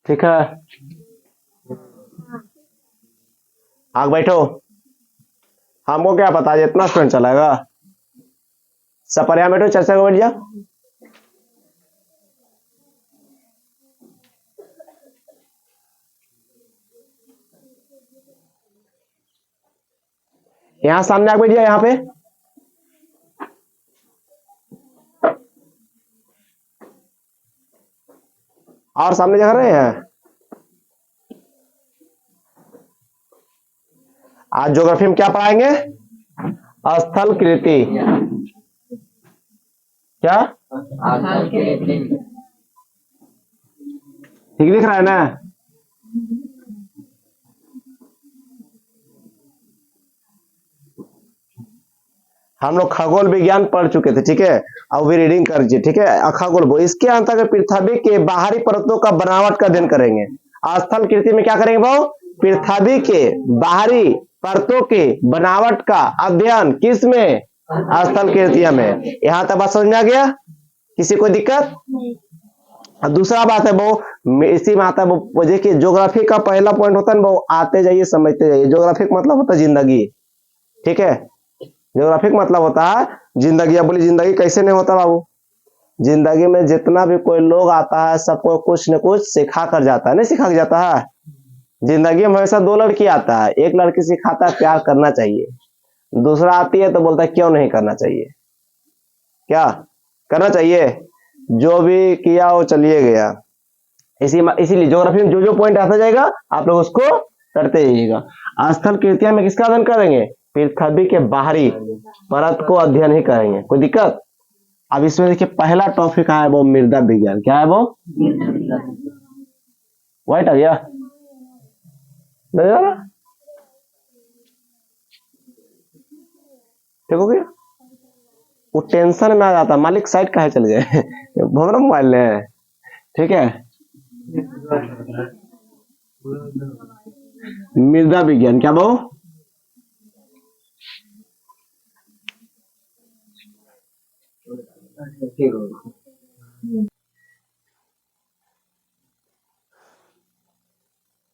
ठीक है, आगे बैठो। हमको क्या पता है इतना स्टूडेंट चलेगा। सब पर यहाँ बैठो, चर्चा को बैठ जाओ। यहाँ सामने आगे बैठ जाओ, यहाँ पे। और सामने जगह रहे हैं। आज ज्योग्राफी में क्या पढ़ाएंगे? स्थल कृति। क्या ठीक लिख रहा है ना? हम लोग खगोल विज्ञान पढ़ चुके थे, ठीक है। अब भी रीडिंग कर लीजिए, ठीक है। खगोल वो इसके अंतर्गत पृथ्वी के बाहरी परतों का बनावट का अध्ययन करेंगे। स्थल कृति में क्या करेंगे वो? पृथ्वी के बाहरी परतों के बनावट का अध्ययन किसमें? स्थल कृतिया में। यहां तक बात समझ में आ गया? किसी को दिक्कत? और दूसरा बात है वो इसी में आता है वो, देखिए ज्योग्राफी का पहला पॉइंट होता है वो आते जाइए समझते जाइए। ज्योग्राफी का मतलब होता है जिंदगी, ठीक है। ज्योग्राफिक मतलब होता है जिंदगी। अब बोली जिंदगी कैसे नहीं होता बाबू? जिंदगी में जितना भी कोई लोग आता है सबको कुछ न कुछ सिखा कर जाता है, नहीं सिखा के जाता है? जिंदगी में हमेशा दो लड़की आता है, एक लड़की सिखाता है प्यार करना चाहिए, दूसरा आती है तो बोलता है क्यों नहीं करना चाहिए। क्या करना चाहिए? जो भी किया वो चलिए गया। इसीलिए ज्योग्राफी में जो जो पॉइंट आता जाएगा आप लोग उसको करते जाइएगा। स्थल कृतिया में किसका अध्ययन करेंगे? पृथ्वी के बाहरी परत को अध्ययन ही करेंगे। कोई दिक्कत? अब इसमें देखिए पहला टॉपिक है वो मृदा विज्ञान। क्या है वो? व्हाइट आ गया? ठीक हो गया? वो टेंशन में आ जाता, मालिक साइड कहे चल गए हमारा मोबाइल ने, ठीक है। मृदा विज्ञान क्या वो?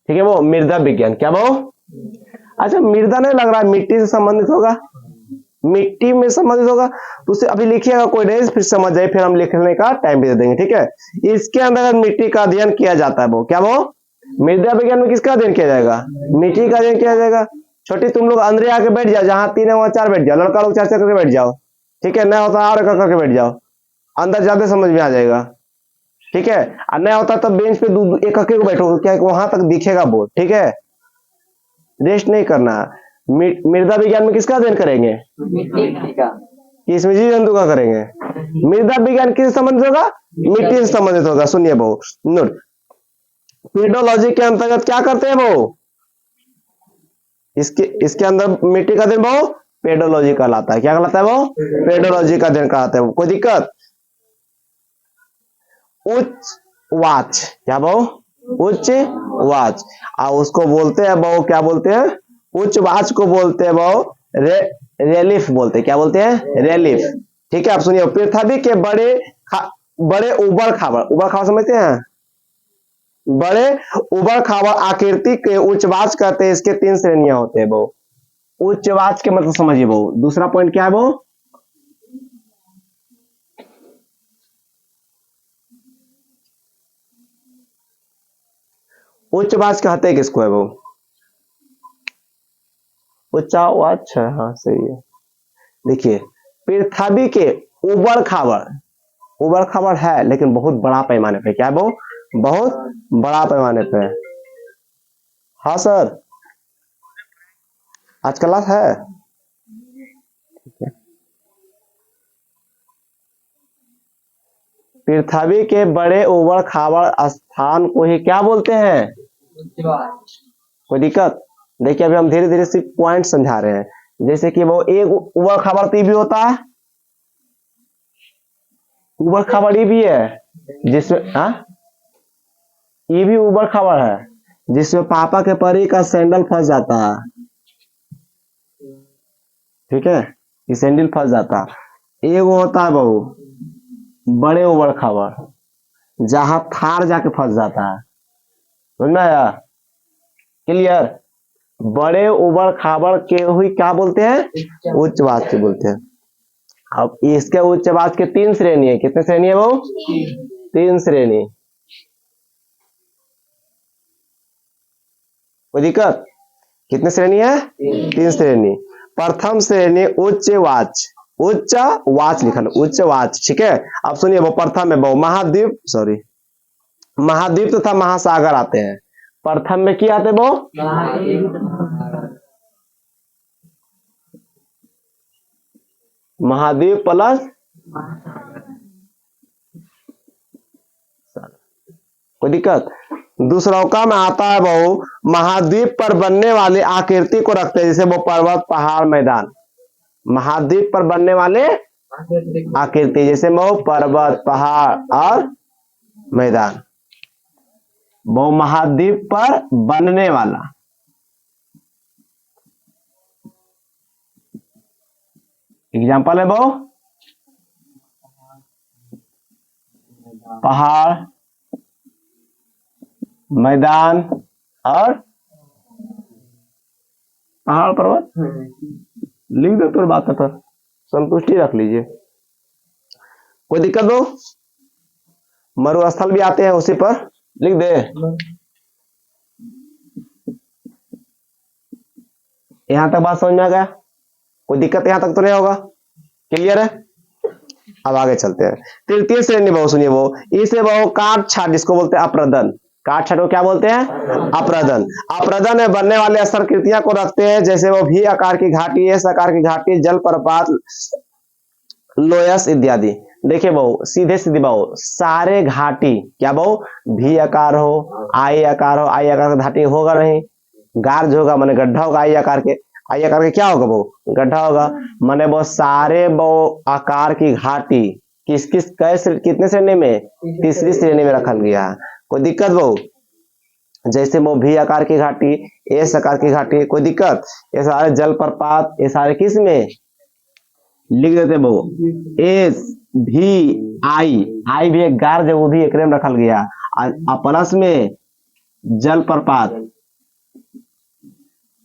ठीक है, वो मृदा विज्ञान क्या वो? अच्छा मृदा नहीं लग रहा है मिट्टी से संबंधित होगा, मिट्टी में संबंधित होगा तो उसे अभी लिखिएगा, कोई नहीं फिर समझ जाए, फिर हम लिखने का टाइम भी दे देंगे, ठीक है। इसके अंदर मिट्टी का अध्ययन किया जाता है वो क्या वो? मृदा विज्ञान में किसका अध्ययन किया जाएगा? मिट्टी का अध्ययन किया जाएगा। छोटी तुम लोग अंदर आके बैठ जाओ, जहां 3 है वहां 4 बैठ जाओ, लड़का लोग 4 करके बैठ जाओ, ठीक है। नहीं होता और करके बैठ जाओ, अंदर जाते समझ में आ जाएगा, ठीक है। और नहीं होता तो बेंच पे एक करके बैठो, क्या वहां तक दिखेगा बोर्ड, ठीक है। रेस्ट नहीं करना। मृदा विज्ञान में किसका अध्ययन करेंगे? किसमें? जीव जंतु का करेंगे। मृदा विज्ञान किससे संबंधित होगा? मिट्टी से संबंधित होगा। सुनिए बहु नोट, पेडोलॉजी के अंतर्गत क्या करते हैं वो? इसके अंदर मिट्टी का अध्ययन वो पेडोलॉजी कहलाता है। क्या कहलाता है वो? पेडोलॉजी का अध्ययन कहलाता है। कोई दिक्कत? उच्च वाच क्या वो? उच्च वाच। और उसको बोलते हैं वो क्या बोलते हैं? उच्च वाच को बोलते हैं वो रेलिफ बोलते हैं। क्या बोलते हैं? रेलिफ, ठीक है। आप सुनिए, पृथ्वी के बड़े उबड़ खाबड़ समझते हैं? बड़े उबड़ खाबड़ आकृति के उच्चवाच कहते हैं। इसके 3 श्रेणियां होते हैं वो। उच्चवाच के मतलब समझिए वो। दूसरा पॉइंट क्या है वो? उच्चवाच कहते हैं किसको है वो? उच्चवाच, हाँ सही है। देखिए पृथ्वी के उबड़ खाबड़ है लेकिन बहुत बड़ा पैमाने पे। क्या है वो? बहुत बड़ा पैमाने पे। हाँ सर, आज क्लास है। पृथ्वी के बड़े उबड़ खाबड़ स्थान को ही क्या बोलते हैं? कोई दिक्कत? देखिए अभी हम धीरे धीरे सिर्फ पॉइंट समझा रहे हैं। जैसे कि वो एक उबड़ खाबड़ भी होता है, उबड़ खाबड़ ये भी है जिसमें ये भी उबड़ खाबड़ है जिसमें पापा के परी का सैंडल फंस जाता है, ठीक है। ये सैंडल फंस जाता है। एक होता है बहु बड़े उबड़ खाबड़ जहां थार जाके फंस जाता है, समझ में आया? क्लियर? बड़े उबड़ खाबड़ के हुई क्या बोलते हैं? उच्च वाच्य बोलते हैं। अब इसके उच्च वाच्य के 3 श्रेणी है। कितने श्रेणी है वो? 3 श्रेणी। कोई दिक्कत? कितने श्रेणी है? 3 श्रेणी। प्रथम श्रेणी उच्च वाच्य, उच्च वाच्य लिखा, उच्च वाच्य, ठीक है। अब सुनिए वो प्रथम में वो महाद्वीप, सॉरी, महाद्वीप तथा महासागर आते हैं। प्रथम में क्या आते वो? महाद्वीप प्लस, कोई दिक्कत? दूसरों का में आता है वो महाद्वीप पर बनने वाली आकृति को रखते हैं, जैसे वो पर्वत, पहाड़, मैदान। महाद्वीप पर बनने वाले आकृति, जैसे वो पर्वत, पहाड़ और मैदान। वो महाद्वीप पर बनने वाला, एग्जाम्पल है वो पहाड़, मैदान और पहाड़, पर्वत। लिख दो तो बात पर संतुष्टि रख लीजिए। कोई दिक्कत हो? मरुस्थल भी आते हैं उसी पर, लिख दे। यहां तक बात समझ में आ गया? कोई दिक्कत यहां तक तो नहीं होगा? क्लियर है? अब आगे चलते हैं। तृतीय श्रेणी बहु, सुनिए वो इसे बहु काट छाट, जिसको बोलते हैं अप्रदन। काट छाट को क्या बोलते हैं? अप्रदन। अप्रदन में बनने वाले असरकृतियां को रखते हैं, जैसे वो भी आकार की घाटी, एस आकार की घाटी, जल प्रपात, लोयस इत्यादि। देखिए बहु सीधे सीधे बहु सारे घाटी, क्या बहु? भी आकार हो, आई आकार हो, आई आकार का घाटी होगा नहीं, गार्ज होगा, माने गड्ढा होगा। आई आकार के, आई आकार के क्या होगा वो? गड्ढा होगा। माने वो सारे वो आकार की घाटी किस किस कैसे कितने श्रेणी में? तीसरी श्रेणी में रखा गया है। कोई दिक्कत वो? जैसे वो भी आकार की घाटी, एस आकार की घाटी, कोई दिक्कत? ये सारे जलप्रपात, ये सारे किस में? लिख देते वो एस भी आई, आई भी एक गार्ज है, वो भी एक में रखा गया। प्लस में जलप्रपात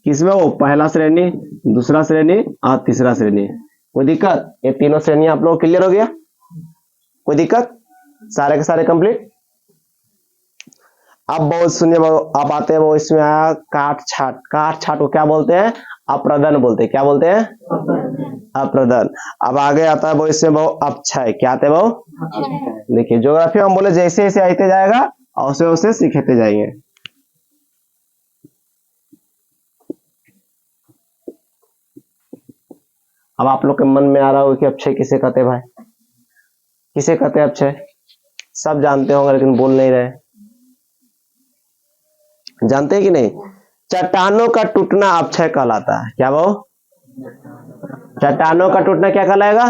किसमें? वो पहला श्रेणी, दूसरा श्रेणी और तीसरा श्रेणी। कोई दिक्कत? ये तीनों श्रेणी आप लोग क्लियर हो गया? कोई दिक्कत? सारे के सारे कंप्लीट। अब बहुत सुनिए, अब आते हैं वो इसमें आया काट छाट। काट छाट को क्या बोलते हैं? अप्रदन बोलते हैं। क्या बोलते हैं? अप्रदन। अब आगे आता है वो इसमें वो अपक्षय। क्या आते हैं वो? देखिए ज्योग्राफी हम बोले जैसे जैसे आते जाएगा और उसे उसे सीखते जाएंगे। अब आप लोग के मन में आ रहा होगा कि अक्षय किसे कहते हैं भाई? किसे कहते हैं अक्षय? सब जानते होंगे लेकिन बोल नहीं रहे। जानते हैं कि नहीं? चट्टानों का टूटना अक्षय कहलाता है। क्या वो? चट्टानों का टूटना क्या कहलाएगा?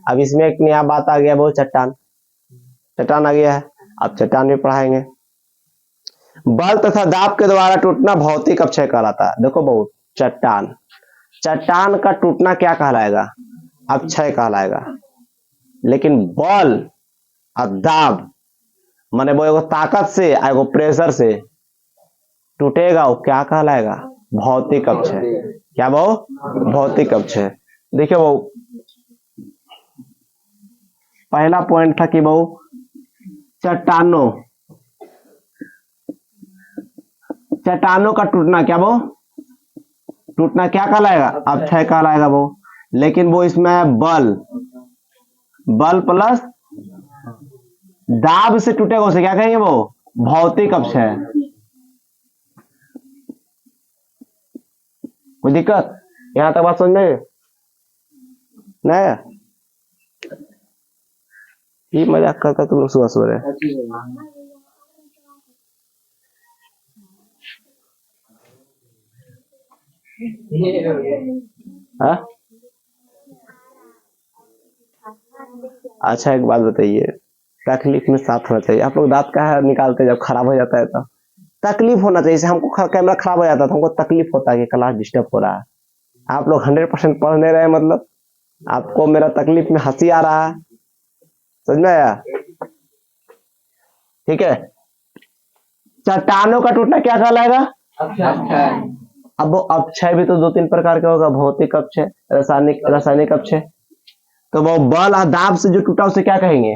अब इसमें एक नया बात आ गया, वो चट्टान, चट्टान आ गया है। अब चट्टान भी पढ़ाएंगे। बल तथा दाब के द्वारा टूटना भौतिक अक्षय कहलाता है। देखो बहुत, चट्टान, चट्टान का टूटना क्या कहलाएगा? अक्षय कहलाएगा। लेकिन बल और दाब माने वो एगो ताकत से, एगो प्रेशर से टूटेगा, वो क्या कहलाएगा? भौतिक अक्षय। क्या वो? भौतिक अक्षय। देखिए वो पहला पॉइंट था कि वो चट्टानों, चट्टानों का टूटना, क्या वो? टूटना क्या कहलाएगा? अक्षय कहलाएगा वो। लेकिन वो इसमें बल, बल प्लस दाब से टूटेगा, उसे क्या कहेंगे? वो भौतिक अक्षय। कोई दिक्कत? यहां तक बात समझ में नहीं? ये मजाक करता तुम सुबह सुबह। हाँ? अच्छा एक बात बताइए, तकलीफ में साथ होना चाहिए। आप लोग दांत का निकालते जब खराब हो जाता है तो तकलीफ होना चाहिए। हमको कैमरा खराब हो जाता है तो हमको तकलीफ होता है कि क्लास डिस्टर्ब हो रहा है। आप लोग 100% पढ़ नहीं रहे, मतलब आपको मेरा तकलीफ में हंसी आ रहा है। समझ में आया? ठीक है। चट्टानों का टूटना क्या कहलाएगा? अब वो अपक्षय भी तो दो तीन प्रकार का होगा, भौतिक अपक्षय, रासायनिक अपक्षय। तो वो बल और दाब से जो टूटा उसे क्या कहेंगे?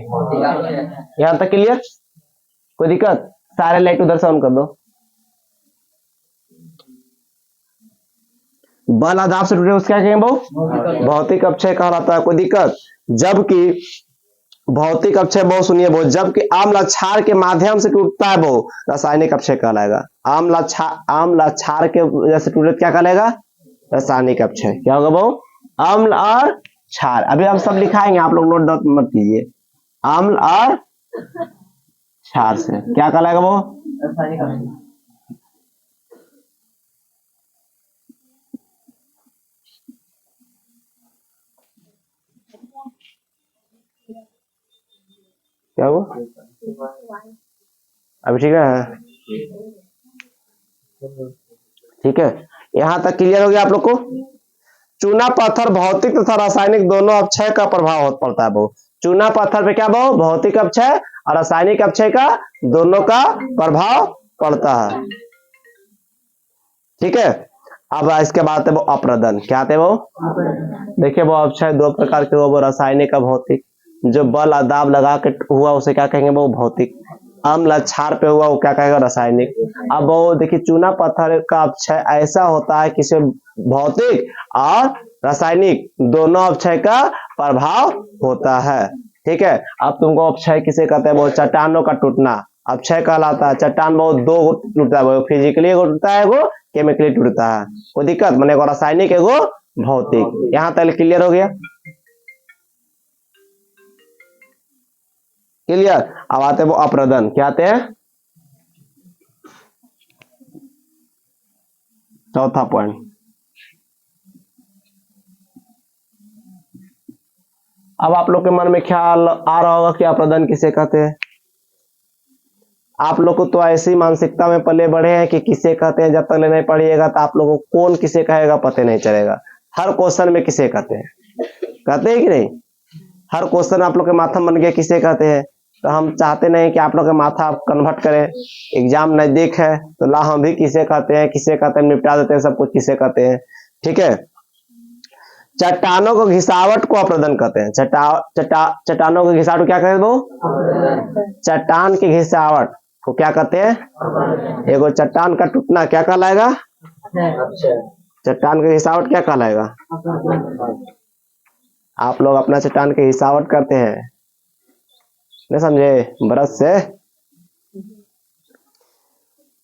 यहां तक क्लियर? कोई दिक्कत? सारे लाइट उधर से ऑन कर दो। बल और दाब से टूटे उसे क्या कहेंगे? वो भौतिक अपक्षय कहलाता है। कोई दिक्कत? जबकि भौतिक अपक्षय बहुत सुनिए, बहुत जबकि आम्ल क्षार के माध्यम से टूटता है वो रासायनिक अपक्षय कहलाएगा। आम्ल क्षार के वजह से टूटे क्या कहलाएगा? रासायनिक अपक्षय। क्या होगा वो? अम्ल और क्षार। अभी हम सब लिखाएंगे, आप लोग नोट डाउन मत कीजिए। अम्ल और क्षार से क्या कहलाएगा वो? रासायनिक अपक्षय। क्या वो? अभी ठीक है? ठीक है, यहां तक क्लियर हो गया आप लोग को? चूना पत्थर भौतिक तथा रासायनिक दोनों अपक्षय का प्रभाव पड़ता है। वो चूना पत्थर पे क्या वो भौतिक अपक्षय और रासायनिक अपक्षय का दोनों का प्रभाव पड़ता है। ठीक है, अब इसके बाद है वो अप्रदन। क्या आते वो? देखिए वो अपक्षय दो प्रकार के, वो रासायनिक और भौतिक। जो बल और दाब लगा के हुआ उसे क्या कहेंगे? वो भौतिक। अम्ल क्षार पे हुआ वो क्या कहेगा? रासायनिक। अब वो देखिए चूना पत्थर का अपक्षय ऐसा होता है कि इसमें भौतिक और रासायनिक दोनों अपक्षय का प्रभाव होता है। ठीक है, अब तुमको अपक्षय किसे कहते हैं? वो चट्टानों का टूटना अपक्षय कहलाता है। चट्टान बहुत दो टूटता है, वो फिजिकली टूटता है, वो केमिकली टूटता है। कोई दिक्कत? मैंने एगो रासायनिक एगो भौतिक। यहां तक क्लियर हो गया? क्लियर? अब आते हैं वो अप्रदन। क्या आते हैं? चौथा पॉइंट। अब आप लोग के मन में ख्याल आ रहा होगा कि अप्रदन किसे कहते हैं। आप लोग को तो ऐसी मानसिकता में पले बढ़े हैं कि किसे कहते हैं, जब तक नहीं पढ़िएगा तो आप लोगों को कौन किसे कहेगा पता नहीं चलेगा। हर क्वेश्चन में किसे कहते हैं, कहते हैं कि नहीं? हर क्वेश्चन आप लोग के माथा बन गया किसे कहते हैं। तो हम चाहते नहीं कि आप लोग का माथा आप कन्वर्ट करें। एग्जाम नजदीक है तो ला हम भी किसे कहते हैं, किसे कहते हैं, निपटा देते हैं सब कुछ किसे कहते हैं। ठीक है, चट्टानों को घिसावट को अप्रदन कहते हैं। चट्टानों को घिसावट क्या कहते हैं? वो चट्टान की घिसावट को क्या कहते हैं? एगो चट्टान का टूटना क्या कहलाएगा? चट्टान की घिसावट क्या कहलाएगा? आप लोग अपना चट्टान की घिसावट करते हैं, नहीं समझे? ब्रश से।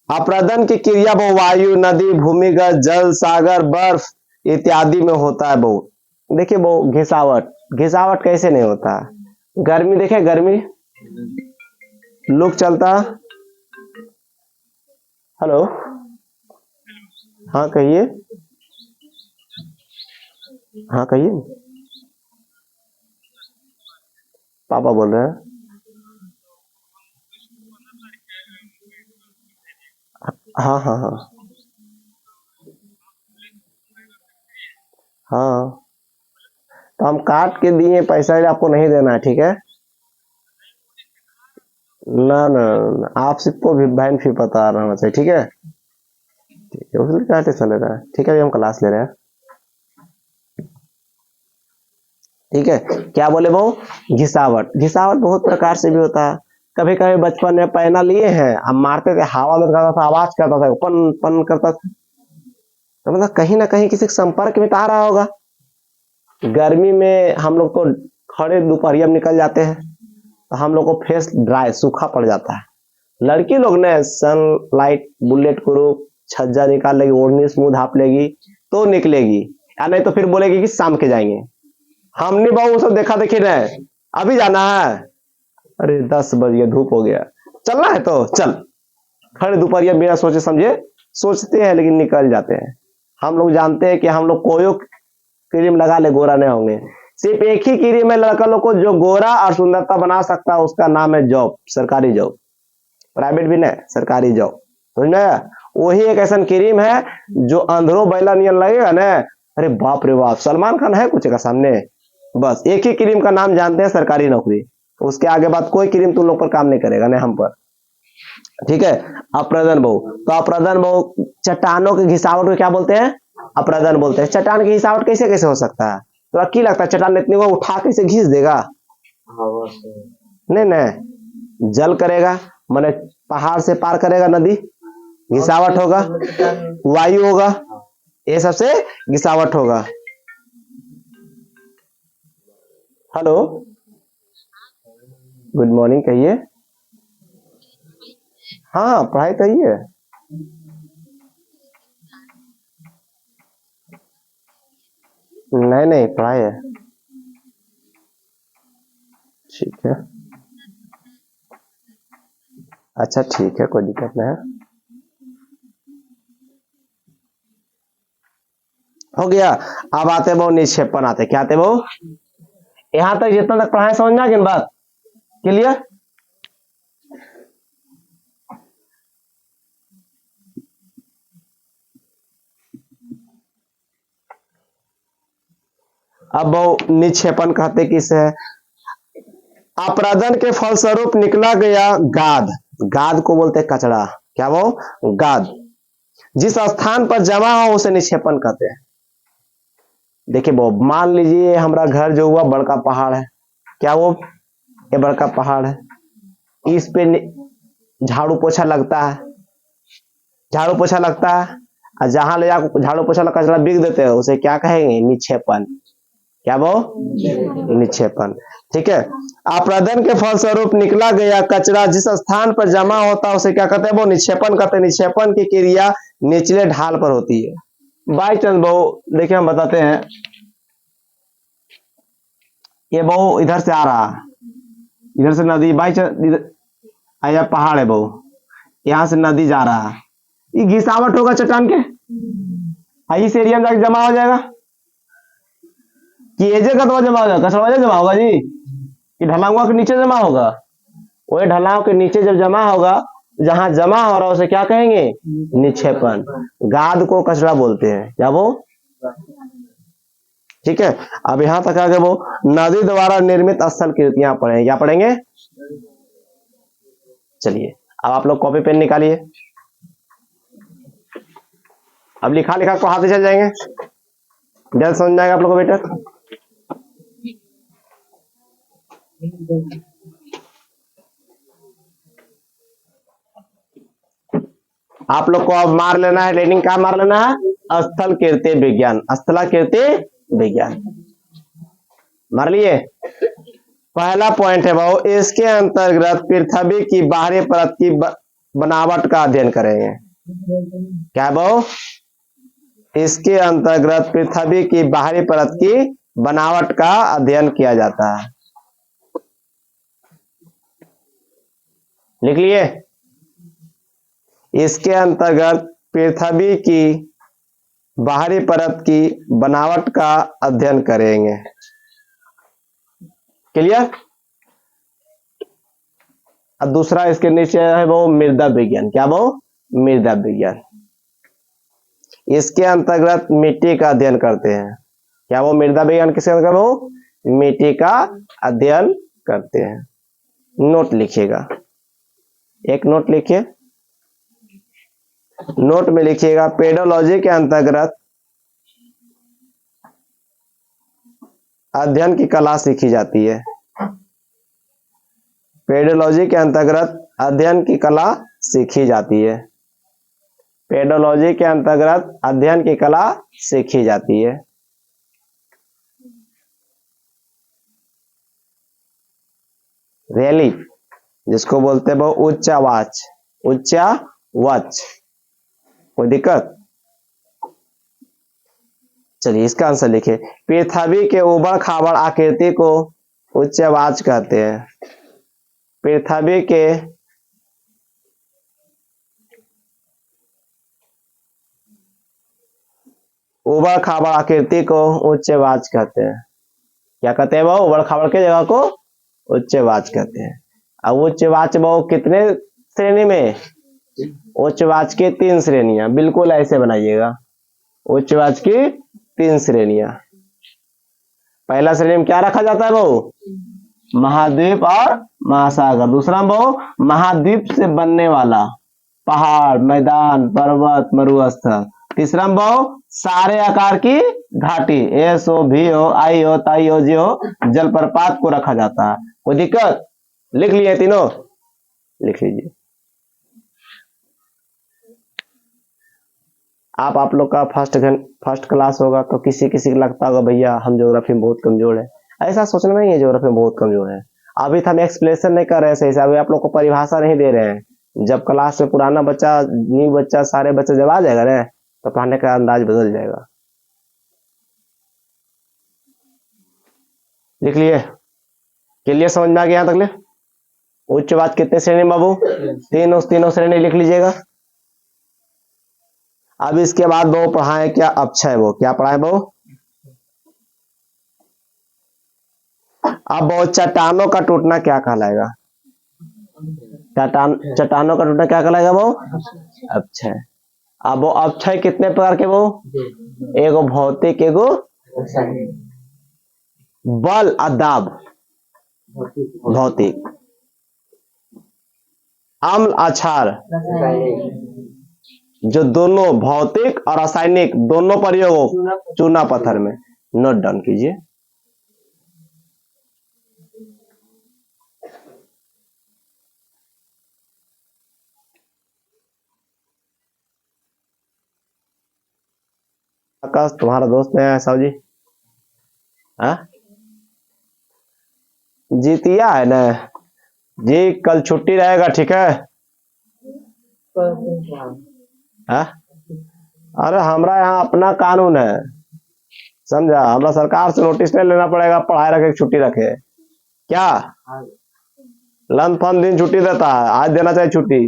अप्रदन की क्रिया वो वायु, नदी, भूमिगत जल, सागर, बर्फ इत्यादि में होता है। वो देखिए वो घिसावट कैसे नहीं होता? गर्मी देखे, गर्मी लुक चलता। हेलो, हाँ कहिए, हाँ कहिए। पापा बोल रहे हैं। हाँ हाँ हाँ हाँ, तो हम काट के दिए, पैसा आपको नहीं देना है। ठीक है ना? ना, आप सबको भी बहन फी पता रहना चाहिए। ठीक है, ठीक है, उसमें क्या टेंशन ले रहा है? ठीक है, अभी हम क्लास ले रहे हैं। ठीक है, क्या बोले वो? घिसावट बहुत प्रकार से भी होता है। कभी कभी बचपन में पैना लिए हैं, हम मारते थे, हवा में करता था, आवाज करता था, पन पन करता था। तो मतलब कहीं ना कहीं किसी के संपर्क में तो आ रहा होगा। गर्मी में हम लोग तो खड़े दोपहरिया में निकल जाते हैं तो हम लोग को फेस ड्राई सूखा पड़ जाता है। लड़की लोग ने सनलाइट बुलेट प्रूफ छज्जा निकाल लेगी, ओढ़नी से मुंह ढाप लेगी तो निकलेगी, या नहीं तो फिर बोलेगी कि शाम के जाएंगे। हमने बहु सब देखा देखी रहे, अभी जाना है, अरे 10 बज गया, धूप हो गया, चलना है तो चल। खड़े दोपहरिया बिना सोचे समझे सोचते हैं लेकिन निकल जाते हैं। हम लोग जानते हैं कि हम लोग कोई क्रीम लगा ले गोरा नहीं होंगे। सिर्फ एक ही क्रीम है लड़का लोग को जो गोरा और सुंदरता बना सकता है, उसका नाम है जॉब, सरकारी जॉब, प्राइवेट भी नहीं, सरकारी जॉब। समझ में? वही एक ऐसा क्रीम है जो अंधेरों बैला नियन लगेगा ना, अरे बाप रे बाप, सलमान खान है कुछ का सामने। बस एक ही क्रीम का नाम जानते हैं, सरकारी नौकरी। उसके आगे बात कोई क्रीम तुम लोग पर काम नहीं करेगा, नहीं हम पर। ठीक है, अप्रदन बहु। तो अप्रदन बहु चट्टानों की घिसावट को क्या बोलते हैं? अप्रदन बोलते हैं। चट्टान की घिसावट कैसे कैसे हो सकता है? तो क्या लगता है चट्टान इतने को उठा कैसे घिस देगा? नहीं नहीं, जल करेगा, माने पहाड़ से पार करेगा नदी, घिसावट होगा, वायु होगा, ये सबसे घिसावट होगा। हेलो, गुड मॉर्निंग, कहिए। हाँ, पढ़ाई तो ही है। नहीं नहीं, पढ़ाई है। ठीक है, अच्छा ठीक है, कोई दिक्कत नहीं है। हो गया। अब आते बहु निक्षेपण आते, क्या आते बहु? यहां तक जितना तक पढ़ाए समझ में आ गई बात? क्लियर? अब बहु निक्षेपण कहते किस है? अपराधन के फलस्वरूप निकला गया गाद, गाद को बोलते हैं कचरा। क्या वो? गाद। जिस स्थान पर जमा हो उसे निक्षेपण कहते हैं। देखिए वो, मान लीजिए हमारा घर जो हुआ बड़का पहाड़ है, क्या वो? ये बड़का पहाड़ है, इस पे झाड़ू पोछा लगता है, झाड़ू पोछा लगता है, और जहां ले जाकर झाड़ू पोछा लगा कचरा बिक देते हैं, उसे क्या कहेंगे? निक्षेपण। क्या वो? निक्षेपण। ठीक है, अपराधन के फलस्वरूप निकला गया कचरा जिस स्थान पर जमा होता है उसे क्या कहते हैं? वो निक्षेपण कहते हैं। निक्षेपण की क्रिया निचले ढाल पर होती है। बाई चांस बहु, देखिए हम बताते हैं, ये बहु इधर से आ रहा, इधर से नदी, बाई चांस आया पहाड़ है बहु, यहाँ से नदी जा रहा है, ये घिसावट होगा चट्टान के, इस एरिया में जाकर जमा हो जाएगा कि ये जगह तो जमा हो जाएगा, कचरा जमा होगा जी, कि ढलांवा के नीचे जमा होगा? वही ढलाव के नीचे जब जमा होगा, जहां जमा हो रहा है उसे क्या कहेंगे? निक्षेपण। गाद को कचरा बोलते हैं। क्या वो? ठीक है, अब यहां तक आगे वो नदी द्वारा निर्मित स्थल कृतियां पढ़ेंगे। क्या पढ़ेंगे? चलिए, अब आप लोग कॉपी पेन निकालिए। अब लिखा लिखा को हाथ से चल जाएंगे, जल्द समझ में आएगा आप लोग को बेटा। आप लोग को अब मार लेना है हेडिंग, क्या मार लेना है? स्थल कीर्ति विज्ञान, स्थला कीर्ति विज्ञान मार लिए। पहला पॉइंट है वो, इसके अंतर्गत पृथ्वी की बाहरी परत की बनावट का अध्ययन करेंगे। क्या वो? इसके अंतर्गत पृथ्वी की बाहरी परत की बनावट का अध्ययन किया जाता है। लिख लिए? इसके अंतर्गत पृथ्वी की बाहरी परत की बनावट का अध्ययन करेंगे। क्लियर? अब दूसरा इसके नीचे है वो मृदा विज्ञान। क्या वो? मृदा विज्ञान। इसके अंतर्गत मिट्टी का अध्ययन करते हैं। क्या वो? मृदा विज्ञान किसके अंतर्गत? वो मिट्टी का अध्ययन करते हैं। नोट लिखिएगा, एक नोट लिखिए। नोट में लिखिएगा, पेडोलॉजी के अंतर्गत अध्ययन की कला सीखी जाती है। पेडोलॉजी के अंतर्गत अध्ययन की कला सीखी जाती है। पेडोलॉजी के अंतर्गत अध्ययन की कला सीखी जाती है। रैली, जिसको बोलते हैं वो उच्चावाच, उच्चावाच। कोई दिक्कत? चलिए इसका आंसर लिखिए। पृथ्वी के उबड़ खाबड़ आकृति को उच्चावाच कहते हैं। पृथ्वी के उबड़ खाबड़ आकृति को उच्चवाच कहते हैं। क्या कहते हैं वो? उबड़ खाबड़ के जगह को उच्चवाच कहते हैं। अब उच्चवाच वो कितने श्रेणी में? उच्चवाच की 3 श्रेणियां, बिल्कुल ऐसे बनाइएगा। उच्चवाच की 3 श्रेणियां। पहला श्रेणी में क्या रखा जाता है वो? महाद्वीप और महासागर। दूसरा बहु महाद्वीप से बनने वाला, पहाड़, मैदान, पर्वत, मरुस्थल। तीसरा बहु सारे आकार की घाटी, एस हो, भी हो, आई हो, ताई हो, जी हो, जलप्रपात को रखा जाता है। कोई दिक्कत? लिख लिए तीनों? लिख लीजिए। आप लोग का फर्स्ट क्लास होगा तो किसी किसी को लगता होगा भैया हम ज्योग्राफी में बहुत कमजोर है। ऐसा सोचना नहीं है ज्योग्राफी में बहुत कमजोर है। अभी तो हम एक्सप्लेनेशन नहीं कर रहे हैं सही से, अभी आप लोग को परिभाषा नहीं दे रहे हैं। जब क्लास में पुराना बच्चा, न्यू बच्चा, सारे बच्चे जब आ जाएगा ना तो पढ़ाने का अंदाज बदल जाएगा। लिख लिए? क्लियर? समझ में आ गया यहाँ तक ले? उच्च वाच कितने श्रेणी बाबू? तीनों श्रेणी लिख लीजिएगा। अब इसके बाद वो पढ़ाए क्या? अपक्षय। वो क्या पढ़ाए वो? अब वो चट्टानों का टूटना क्या कहलाएगा? चट्टानों का टूटना क्या कहलाएगा वो? अपक्षय। अब वो अपक्षय कितने प्रकार के वो? एगो भौतिक, एगो बल अदाब भौतिक, अम्ल अक्षार जो दोनों भौतिक और रासायनिक दोनों प्रयोग चूना पत्थर में। नोट डाउन कीजिए। आकाश तुम्हारा दोस्त नहीं है साहब जी? हाँ जीतिया है ना जी, कल छुट्टी रहेगा ठीक है? हाँ? अरे हमारा यहाँ अपना कानून है, समझा? हमारा सरकार से नोटिस नहीं लेना पड़ेगा, पढ़ाई रखे छुट्टी रखे क्या? लन फन दिन छुट्टी देता है, आज देना चाहिए छुट्टी।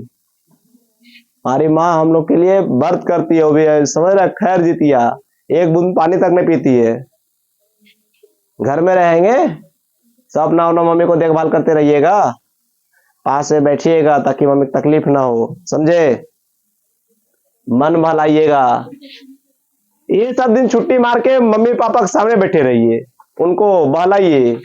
हमारी माँ हम लोग के लिए व्रत करती है, वो भी समझ रहा? खैर जीतिया, एक बूंद पानी तक नहीं पीती है। घर में रहेंगे सब अपना अपना मम्मी को देखभाल करते रहिएगा, पास से बैठिएगा ताकि मम्मी को तकलीफ ना हो, समझे? मन बहलाइएगा। ये सब दिन छुट्टी मार के मम्मी पापा के सामने बैठे रहिए, उनको बहलाइए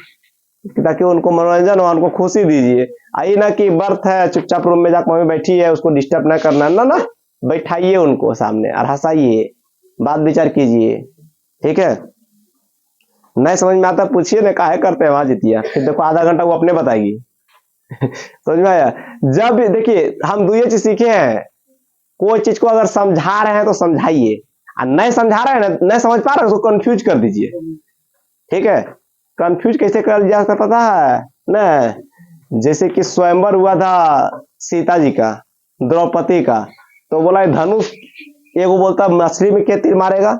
ताकि उनको मनोरंजन हो, उनको खुशी दीजिए। आई ना कि व्रत है चुपचाप रूम में जाकर मम्मी बैठी है उसको डिस्टर्ब ना करना, ना ना, बैठाइए उनको सामने और हंसाइए, बात विचार कीजिए, ठीक है? नहीं समझ में आता पूछिए ना, काहे करते हैं वहां जीतिया, फिर देखो आधा घंटा वो अपने बताएगी। समझ में आया? जब देखिए हम दो ये चीज सीखे हैं, कोई चीज को अगर समझा रहे हैं तो समझाइए, और नहीं समझा रहे हैं ना, नहीं समझ पा रहे हैं उसको कंफ्यूज कर दीजिए, ठीक है? कंफ्यूज कैसे कर जा सकता पता है ना? जैसे कि स्वयंवर हुआ था सीता जी का, द्रौपदी का, तो बोला धनुष, एगो बोलता मछली में क्या तीर मारेगा,